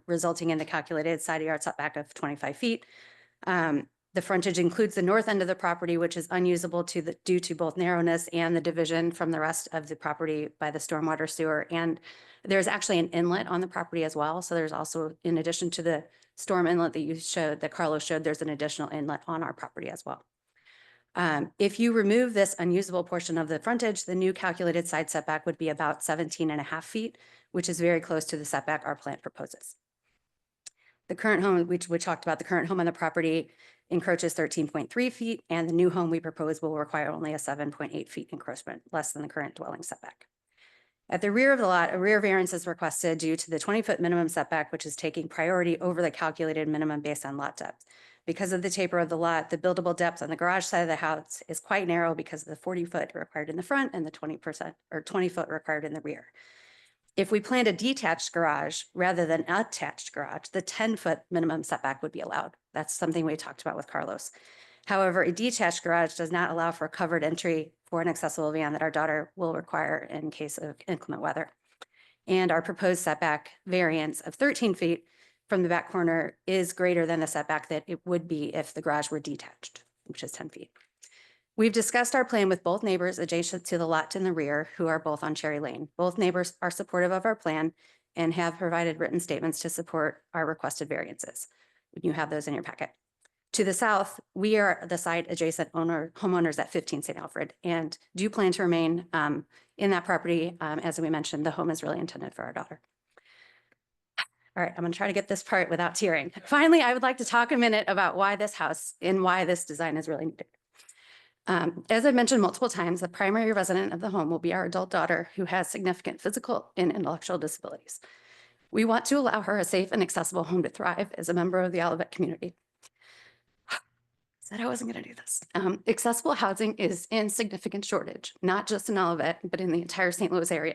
resulting in the calculated side yard setback of 25 feet. The frontage includes the north end of the property, which is unusable due to both narrowness and the division from the rest of the property by the stormwater sewer. And there's actually an inlet on the property as well. So there's also, in addition to the storm inlet that you showed, that Carlos showed, there's an additional inlet on our property as well. If you remove this unusable portion of the frontage, the new calculated side setback would be about 17.5 feet, which is very close to the setback our plan proposes. The current home, which we talked about, the current home on the property encroaches 13.3 feet, and the new home we propose will require only a 7.8 feet encroachment, less than the current dwelling setback. At the rear of the lot, a rear variance is requested due to the 20-foot minimum setback, which is taking priority over the calculated minimum based on lot depth. Because of the taper of the lot, the buildable depth on the garage side of the house is quite narrow because of the 40-foot required in the front and the 20-foot required in the rear. If we planned a detached garage rather than attached garage, the 10-foot minimum setback would be allowed. That's something we talked about with Carlos. However, a detached garage does not allow for a covered entry for an accessible van that our daughter will require in case of inclement weather. And our proposed setback variance of 13 feet from the back corner is greater than the setback that it would be if the garage were detached, which is 10 feet. We've discussed our plan with both neighbors adjacent to the lot in the rear, who are both on Cherry Lane. Both neighbors are supportive of our plan and have provided written statements to support our requested variances. You have those in your packet. To the south, we are the site adjacent homeowners at 15 St. Alfred and do plan to remain in that property. As we mentioned, the home is really intended for our daughter. All right, I'm going to try to get this part without tearing. Finally, I would like to talk a minute about why this house and why this design is really needed. As I mentioned multiple times, the primary resident of the home will be our adult daughter who has significant physical and intellectual disabilities. We want to allow her a safe and accessible home to thrive as a member of the Olivet community. Said I wasn't going to do this. Accessible housing is in significant shortage, not just in Olivet, but in the entire St. Louis area.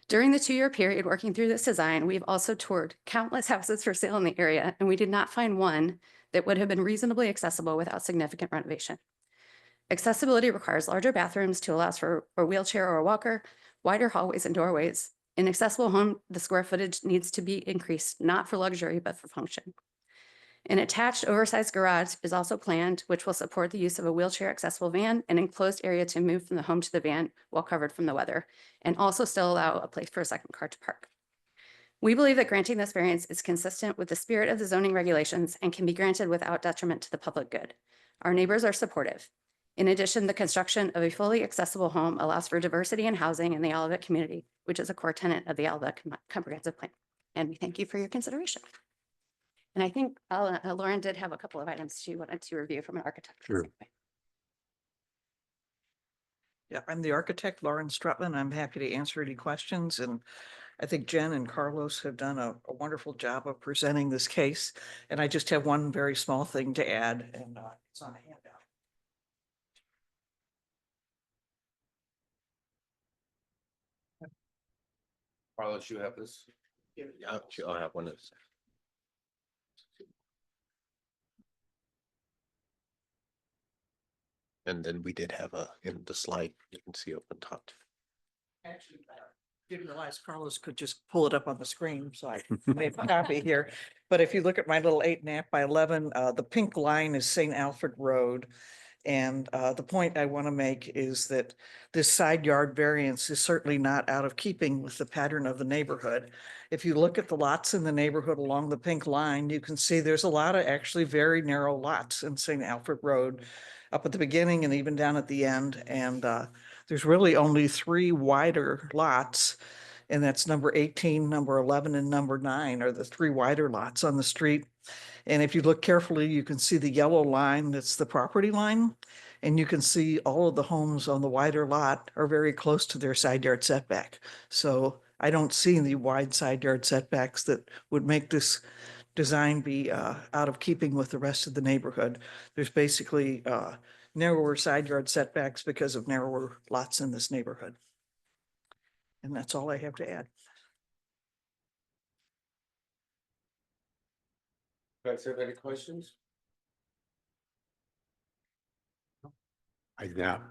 During the 2-year period working through this design, we've also toured countless houses for sale in the area, and we did not find one that would have been reasonably accessible without significant renovation. Accessibility requires larger bathrooms to allow for a wheelchair or a walker, wider hallways and doorways. In an accessible home, the square footage needs to be increased, not for luxury, but for function. An attached oversized garage is also planned, which will support the use of a wheelchair accessible van and enclosed area to move from the home to the van while covered from the weather, and also still allow a place for a second car to park. We believe that granting this variance is consistent with the spirit of the zoning regulations and can be granted without detriment to the public good. Our neighbors are supportive. In addition, the construction of a fully accessible home allows for diversity in housing in the Olivet community, which is a core tenet of the Olivet Comprehensive Plan. And we thank you for your consideration. And I think Lauren did have a couple of items she wanted to review from an architect. Sure. Yeah, I'm the architect, Lauren Strutman. I'm happy to answer any questions, and I think Jen and Carlos have done a wonderful job of presenting this case. And I just have one very small thing to add, and it's on a handout. Carlos, you have this? I'll have one of those. And then we did have in the slide, you can see up on top. Actually, didn't realize Carlos could just pull it up on the screen, so I made a copy here. But if you look at my little 8.5 by 11, the pink line is St. Alfred Road. And the point I want to make is that this side yard variance is certainly not out of keeping with the pattern of the neighborhood. If you look at the lots in the neighborhood along the pink line, you can see there's a lot of actually very narrow lots in St. Alfred Road up at the beginning and even down at the end. And there's really only 3 wider lots. And that's number 18, number 11, and number 9 are the 3 wider lots on the street. And if you look carefully, you can see the yellow line, that's the property line. And you can see all of the homes on the wider lot are very close to their side yard setback. So I don't see any wide side yard setbacks that would make this design be out of keeping with the rest of the neighborhood. There's basically narrower side yard setbacks because of narrower lots in this neighborhood. And that's all I have to add. Guys have any questions? I now,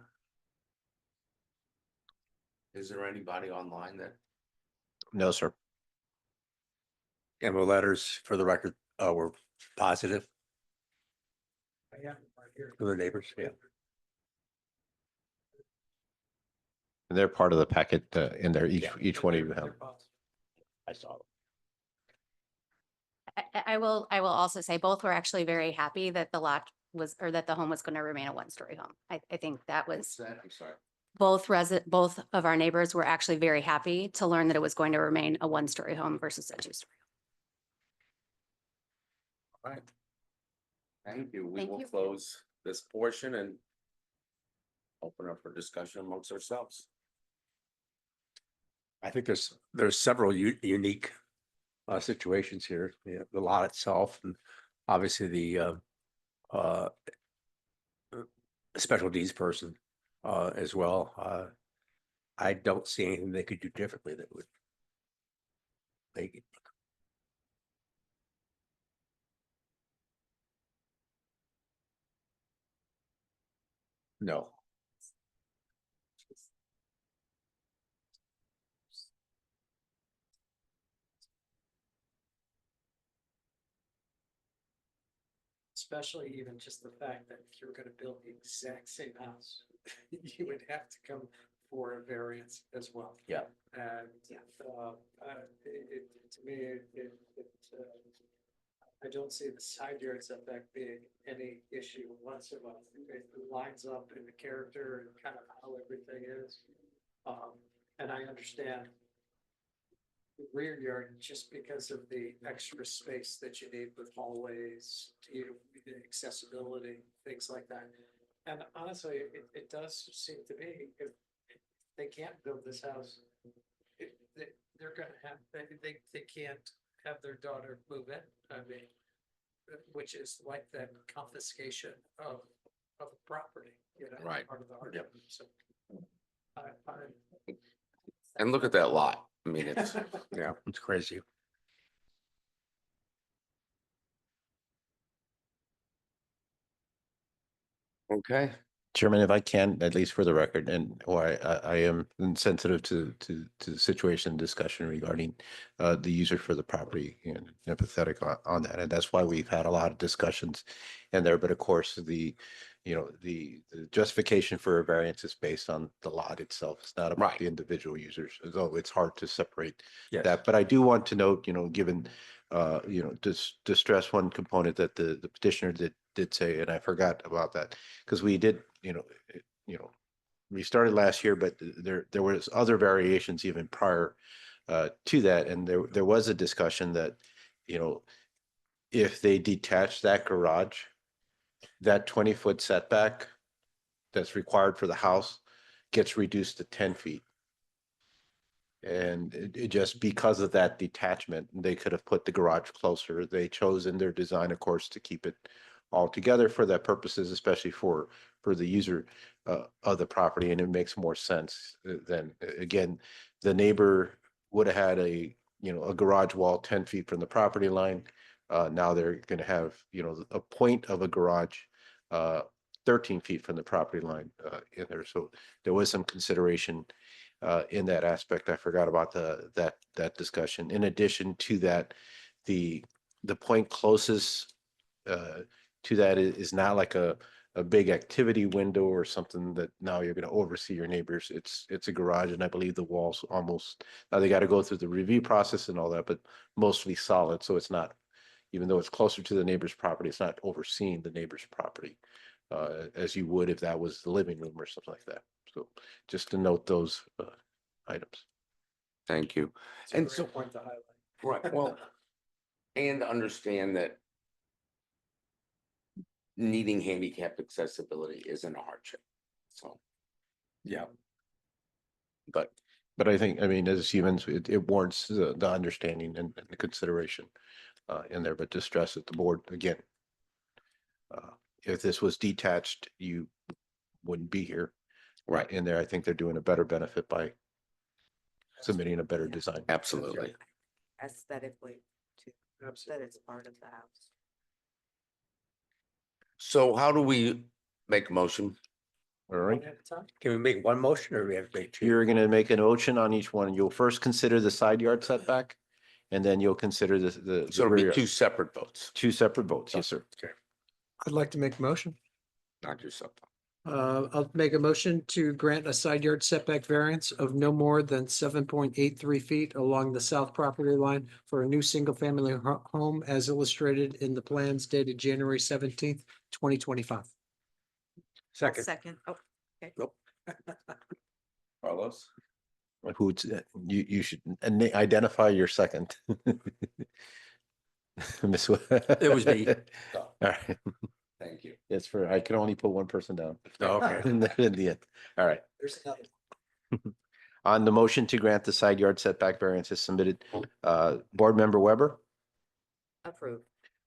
Is there anybody online that? No, sir. and the letters for the record were positive for the neighbors, yeah. And they're part of the packet in there, each one of you have. I saw it. I will also say both were actually very happy that the lot was, or that the home was going to remain a 1-story home. I think that was I'm sorry. both of our neighbors were actually very happy to learn that it was going to remain a 1-story home versus a 2-story. All right. Thank you. We Thank will you. close this portion and open up for discussion amongst ourselves. I think there's several unique situations here, the lot itself, and obviously the special needs person as well. I don't see anything they could do differently that would make it. No. Especially even just the fact that if you're gonna build the exact same house, you would have to come for a variance as well. Yeah. And, to me, I don't see the side yard setback being any issue whatsoever. It lines up in the character and kind of how everything is. And I understand the rear yard just because of the extra space that you need with hallways, the accessibility, things like that. And honestly, it does seem to me if they can't build this house, they're gonna have, they can't have their daughter move in. I mean, which is like that confiscation of property, you know, Right. part of the argument. So And look at that lot. I mean, it's, Yeah, it's crazy. okay. Chairman, if I can, at least for the record, and or I am sensitive to the situation discussion regarding the user for the property and empathetic on that. And that's why we've had a lot of discussions in there. But of course, the justification for a variance is based on the lot itself. It's not about Right. the individual users, although it's hard to separate Yes. that. But I do want to note, given to stress one component that the petitioner did say, and I forgot about that, because we did, we started last year, but there was other variations even prior to that, and there was a discussion that, if they detach that garage, that 20-foot setback that's required for the house gets reduced to 10 feet. And it just because of that detachment, they could have put the garage closer. They chose in their design, of course, to keep it all together for that purposes, especially for the user of the property. And it makes more sense than, again, the neighbor would have had a garage wall 10 feet from the property line. Now they're going to have, a point of a garage 13 feet from the property line in there. So there was some consideration in that aspect. I forgot about that discussion. In addition to that, the point closest to that is not like a big activity window or something that now you're going to oversee your neighbors. It's a garage, and I believe the walls almost, now they got to go through the review process and all that, but mostly solid. So it's not, even though it's closer to the neighbor's property, it's not overseeing the neighbor's property as you would if that was the living room or something like that. So just to note those items. Thank you. it's a And great so- point to highlight. Right, well, and understand that needing handicap accessibility isn't a hardship, so. Yeah. But But I think, I mean, as humans, it warrants the understanding and the consideration in there, but to stress at the board again. If this was detached, you wouldn't be here. Right. In there, I think they're doing a better benefit by submitting a better design. absolutely. Aesthetically, too, that Absolutely. it's part of the house. So how do we make a motion? All right. One at a time. Can we make one motion or we have to make two? You're gonna make a motion on each one. You'll first consider the side yard setback, and then you'll consider the So it'll rear be yard. two separate votes, Two separate votes. Yes, sir. Okay. I'd like to make a motion. not just something. I'll make a motion to grant a side yard setback variance of no more than 7.83 feet along the south property line for a new single-family home as illustrated in the plans dated January 17th, 2025. Second. Second, Carlos? Who's, you should identify your second. Miss. It was me. All right. Thank you. It's I can only put one person down. Oh, okay. In the end. All right. There's another. On the motion to grant the side yard setback variance is submitted, Board Member Weber, approved.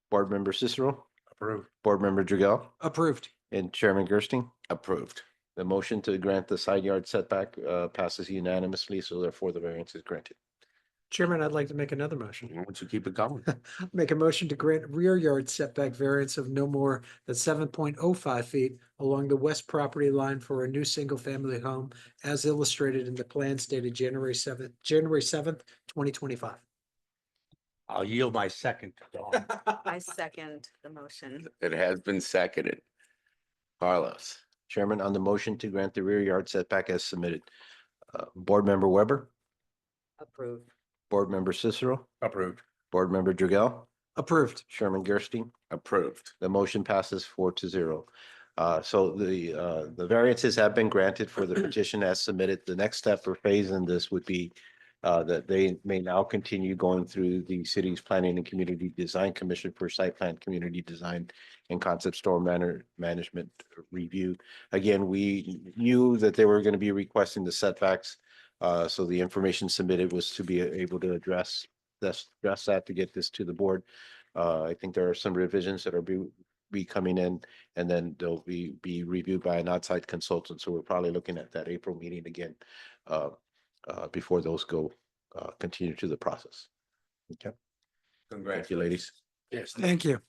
Board Member Cicero, Approved. Board Member Dragell, Approved. and Chairman Gersting. Approved. The motion to grant the side yard setback passes unanimously, so therefore the variance is granted. Chairman, I'd like to make another motion. Why don't you keep it going? Make a motion to grant rear yard setback variance of no more than 7.05 feet along the west property line for a new single-family home as illustrated in the plans dated January 7th, 2025. I'll yield my second to Dawn. I second the motion. It has been seconded. Carlos, Chairman, on the motion to grant the rear yard setback as submitted, Board Member Weber, Approved. Board Member Cicero, Approved. Board Member Dragell, Approved. Chairman Gerstein. approved. The motion passes 4-0. So the variances have been granted for the petition as submitted. The next step for phasing this would be that they may now continue going through the city's Planning and Community Design Commission for site plan, community design, and concept store management review. Again, we knew that they were going to be requesting the setbacks. So the information submitted was to be able to address that to get this to the board. I think there are some revisions that are be coming in, and then they'll be reviewed by an outside consultant. So we're probably looking at that April meeting again before those go continue to the process. Okay. Thank you, Congratulations. ladies. Yes. Thank you.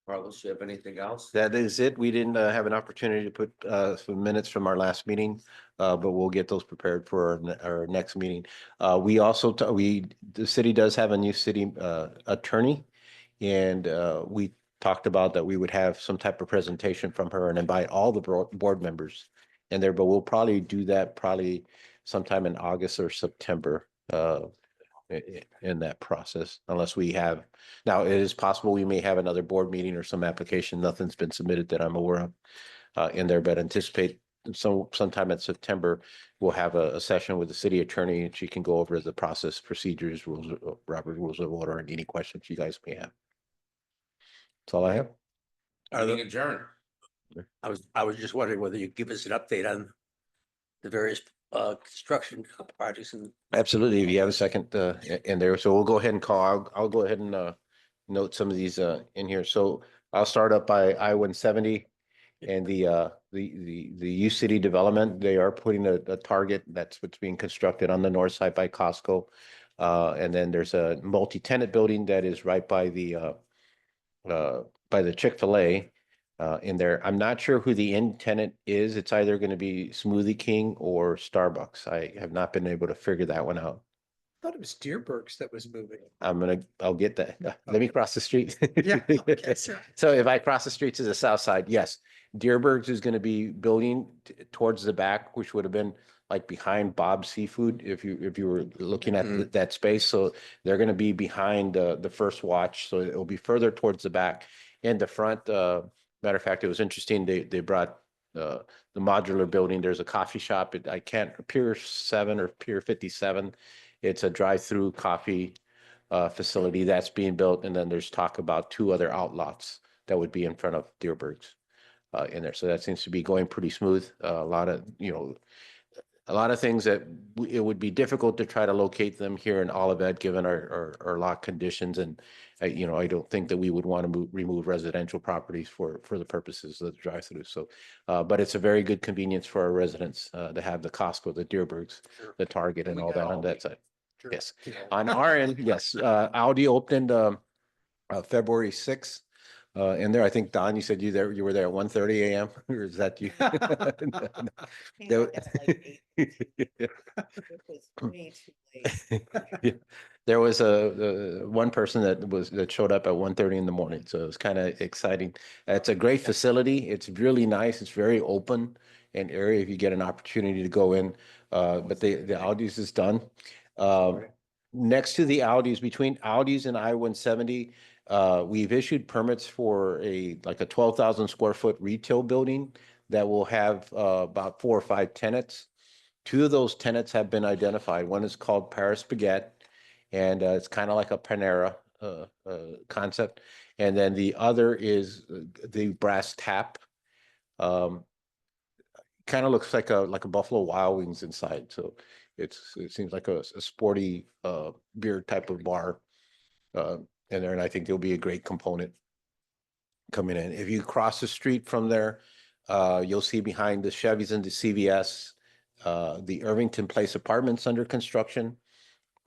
Carlos, you have anything else? That is it. We didn't have an opportunity to put some minutes from our last meeting, but we'll get those prepared for our next meeting. We also, the city does have a new city attorney, and we talked about that we would have some type of presentation from her and invite all the board members in there, but we'll probably do that sometime in August or September in that process, unless we have, now it is possible we may have another board meeting or some application. Nothing's been submitted that I'm aware of in there, but anticipate sometime in September, we'll have a session with the city attorney, and she can go over the process, procedures, Robert rules of order, and any questions you guys may have. That's all I have. Meeting adjourned. I was just wondering whether you'd give us an update on the various construction projects and Absolutely. If you have a second in there, so we'll go ahead and call, I'll go ahead and note some of these in here. So I'll start up by I-170 and the U City development. They are putting a target, that's what's being constructed on the north side by Costco. And then there's a multi-tenant building that is right by the Chick-fil-A in there. I'm not sure who the end tenant is. It's either going to be Smoothie King or Starbucks. I have not been able to figure that one out. I thought it was Deerbergs that was moving. I'll get that. Let me cross the street. Yeah, okay, sure. So if I cross the street to the south side, yes, Deerbergs is going to be building towards the back, which would have been like behind Bob's Seafood, if you were looking at that space. So they're going to be behind the First Watch. So it'll be further towards the back. In the front, matter of fact, it was interesting. They brought the modular building. There's a coffee shop. Pier 7 or Pier 57. It's a drive-through coffee facility that's being built. And then there's talk about 2 other outlots that would be in front of Deerbergs in there. So that seems to be going pretty smooth. A lot of things that it would be difficult to try to locate them here in Olivet, given our lot conditions. And, I don't think that we would want to remove residential properties for the purposes of the drive-through. So, but it's a very good convenience for our residents to have the Costco, the Deerbergs, the Target, and We all got that all on that the- side. Yes. On our end, yes, Audi opened February 6th. And there, I think, Don, you said you were there at 1:30 a.m. or is that you? There- Yeah. There was one person that showed up at 1:30 in the morning, so it was kind of exciting. It's a great facility. It's really nice. It's very open an area if you get an opportunity to go in. But the Audi's is done. Next to the Audi's, between Audi's and I-170, we've issued permits for a 12,000 square foot retail building that will have about 4 or 5 tenants. 2 of those tenants have been identified. One is called Paris Baguette, and it's kind of like a Panera concept. And then the other is the Brass Tap. Kind of looks like a Buffalo Wild Wings inside. So it seems like a sporty beer type of bar in there, and I think there'll be a great component coming in. If you cross the street from there, you'll see behind the Chevys and the CVS, the Irvington Place Apartments under construction.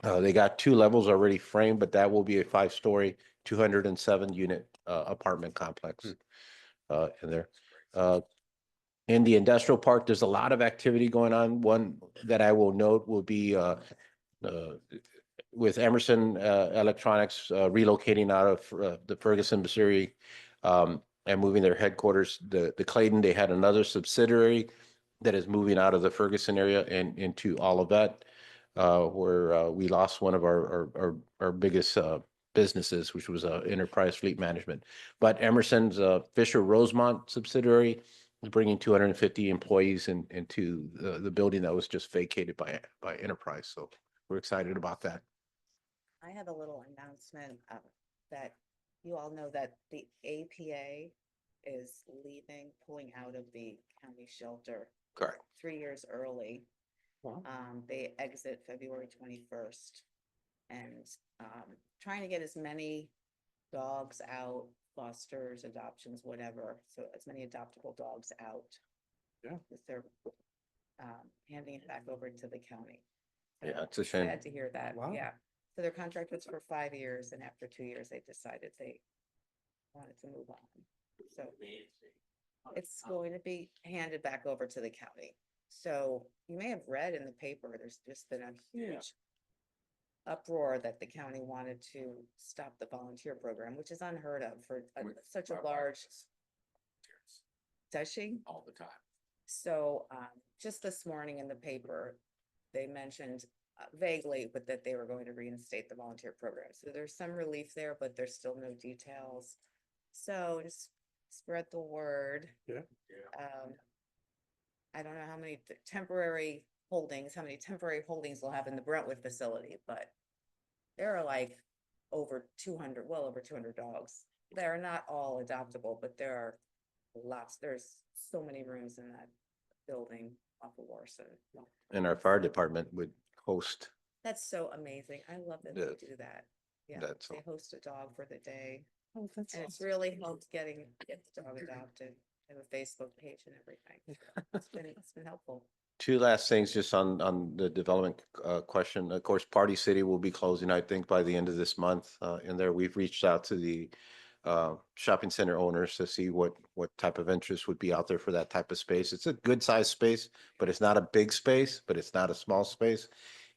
They got 2 levels already framed, but that will be a 5-story, 207 unit apartment complex in there. In the industrial park, there's a lot of activity going on. One that I will note will be with Emerson Electronics relocating out of the Ferguson, Missouri, and moving their headquarters, the Clayton, they had another subsidiary that is moving out of the Ferguson area and into Olivet, where we lost one of our biggest businesses, which was Enterprise Fleet Management. But Emerson's Fisher Rosemont subsidiary is bringing 250 employees into the building that was just vacated by Enterprise. So we're excited about that. I have a little announcement that you all know that the APA is leaving, pulling out of the county shelter Correct. 3 years early. Wow. They exit February 21st. And trying to get as many dogs out, fosters, adoptions, whatever, so as many adoptable dogs out. Yeah. Because they're handing it back over to the county. So Yeah, it's a shame. sad to hear that, Wow. yeah. So their contract was for 5 years, and after 2 years, they decided they wanted to move on. So it's going to be handed back over to the county. So you may have read in the paper, there's just been a huge uproar that the county wanted to stop the volunteer program, which is unheard of for such a large. Does she? All the time. So just this morning in the paper, they mentioned vaguely, but that they were going to reinstate the volunteer program. So there's some relief there, but there's still no details. So just spread the word. Yeah. I don't know how many temporary holdings we'll have in the Brentwood facility, but there are like over 200, well over 200 dogs. They're not all adoptable, but there are lots. There's so many rooms in that building off of Warson. And our fire department would host That's so amazing. I love that Yeah. they do that. Yeah, That's they all. host a dog for the day. Oh, that's And it's really helped get the dog adopted. They have a Facebook page and everything. It's been helpful. Two last things just on the development question. Of course, Party City will be closing, I think, by the end of this month. In there, we've reached out to the shopping center owners to see what type of interest would be out there for that type of space. It's a good sized space, but it's not a big space, but it's not a small space.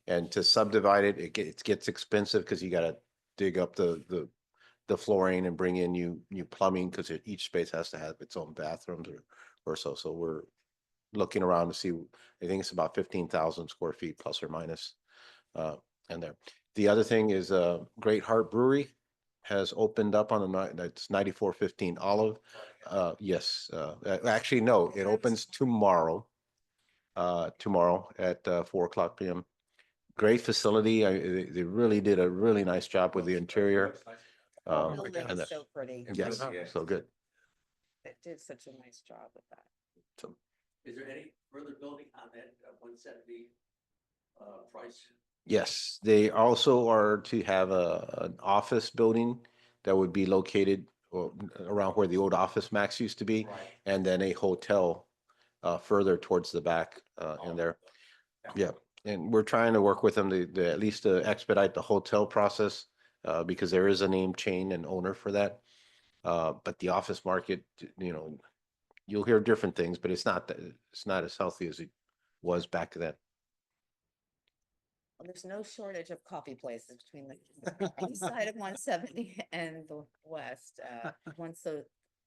And to subdivide it, it gets expensive because you gotta dig up the flooring and bring in new plumbing because each space has to have its own bathrooms or so. So we're looking around to see, I think it's about 15,000 square feet plus or minus in there. The other thing is Great Heart Brewery has opened up on the night, that's 9415 Olive. Yes, actually, no, it opens tomorrow. Tomorrow at 4:00 p.m. Great facility. They really did a really nice job with the interior. The building And is so pretty. yes, so good. They did such a nice job with that. So Is there any further building on that 170 price? yes, they also are to have an office building that would be located around where the old Office Max used to be, Right. and then a hotel further towards the back in there. Yeah, and we're trying to work with them to at least expedite the hotel process because there is a name, chain, and owner for that. But the office market, you'll hear different things, but it's not as healthy as it was back then. Well, there's no shortage of coffee places between the east side of 170 and the west. Once the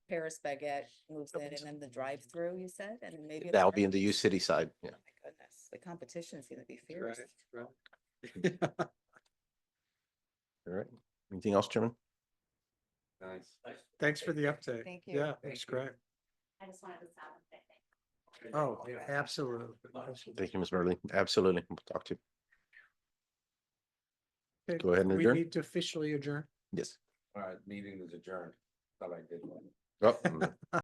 Paris Baguette moves in and then the drive-through, you said, and maybe. That'll be in the U City side. Yeah. Oh my goodness, the competition's gonna be fierce. All right. Anything else, Chairman? Nice. Thanks for the update. Thank you. Yeah, that's great. I just wanted to stop and say thank you. Oh, absolutely. Absolutely. Thank you, Ms. Burley. Absolutely. We'll talk to you. Okay, Go ahead and we adjourn. need to officially adjourn. Yes. All right, meeting is adjourned. Thought I did one. Oh,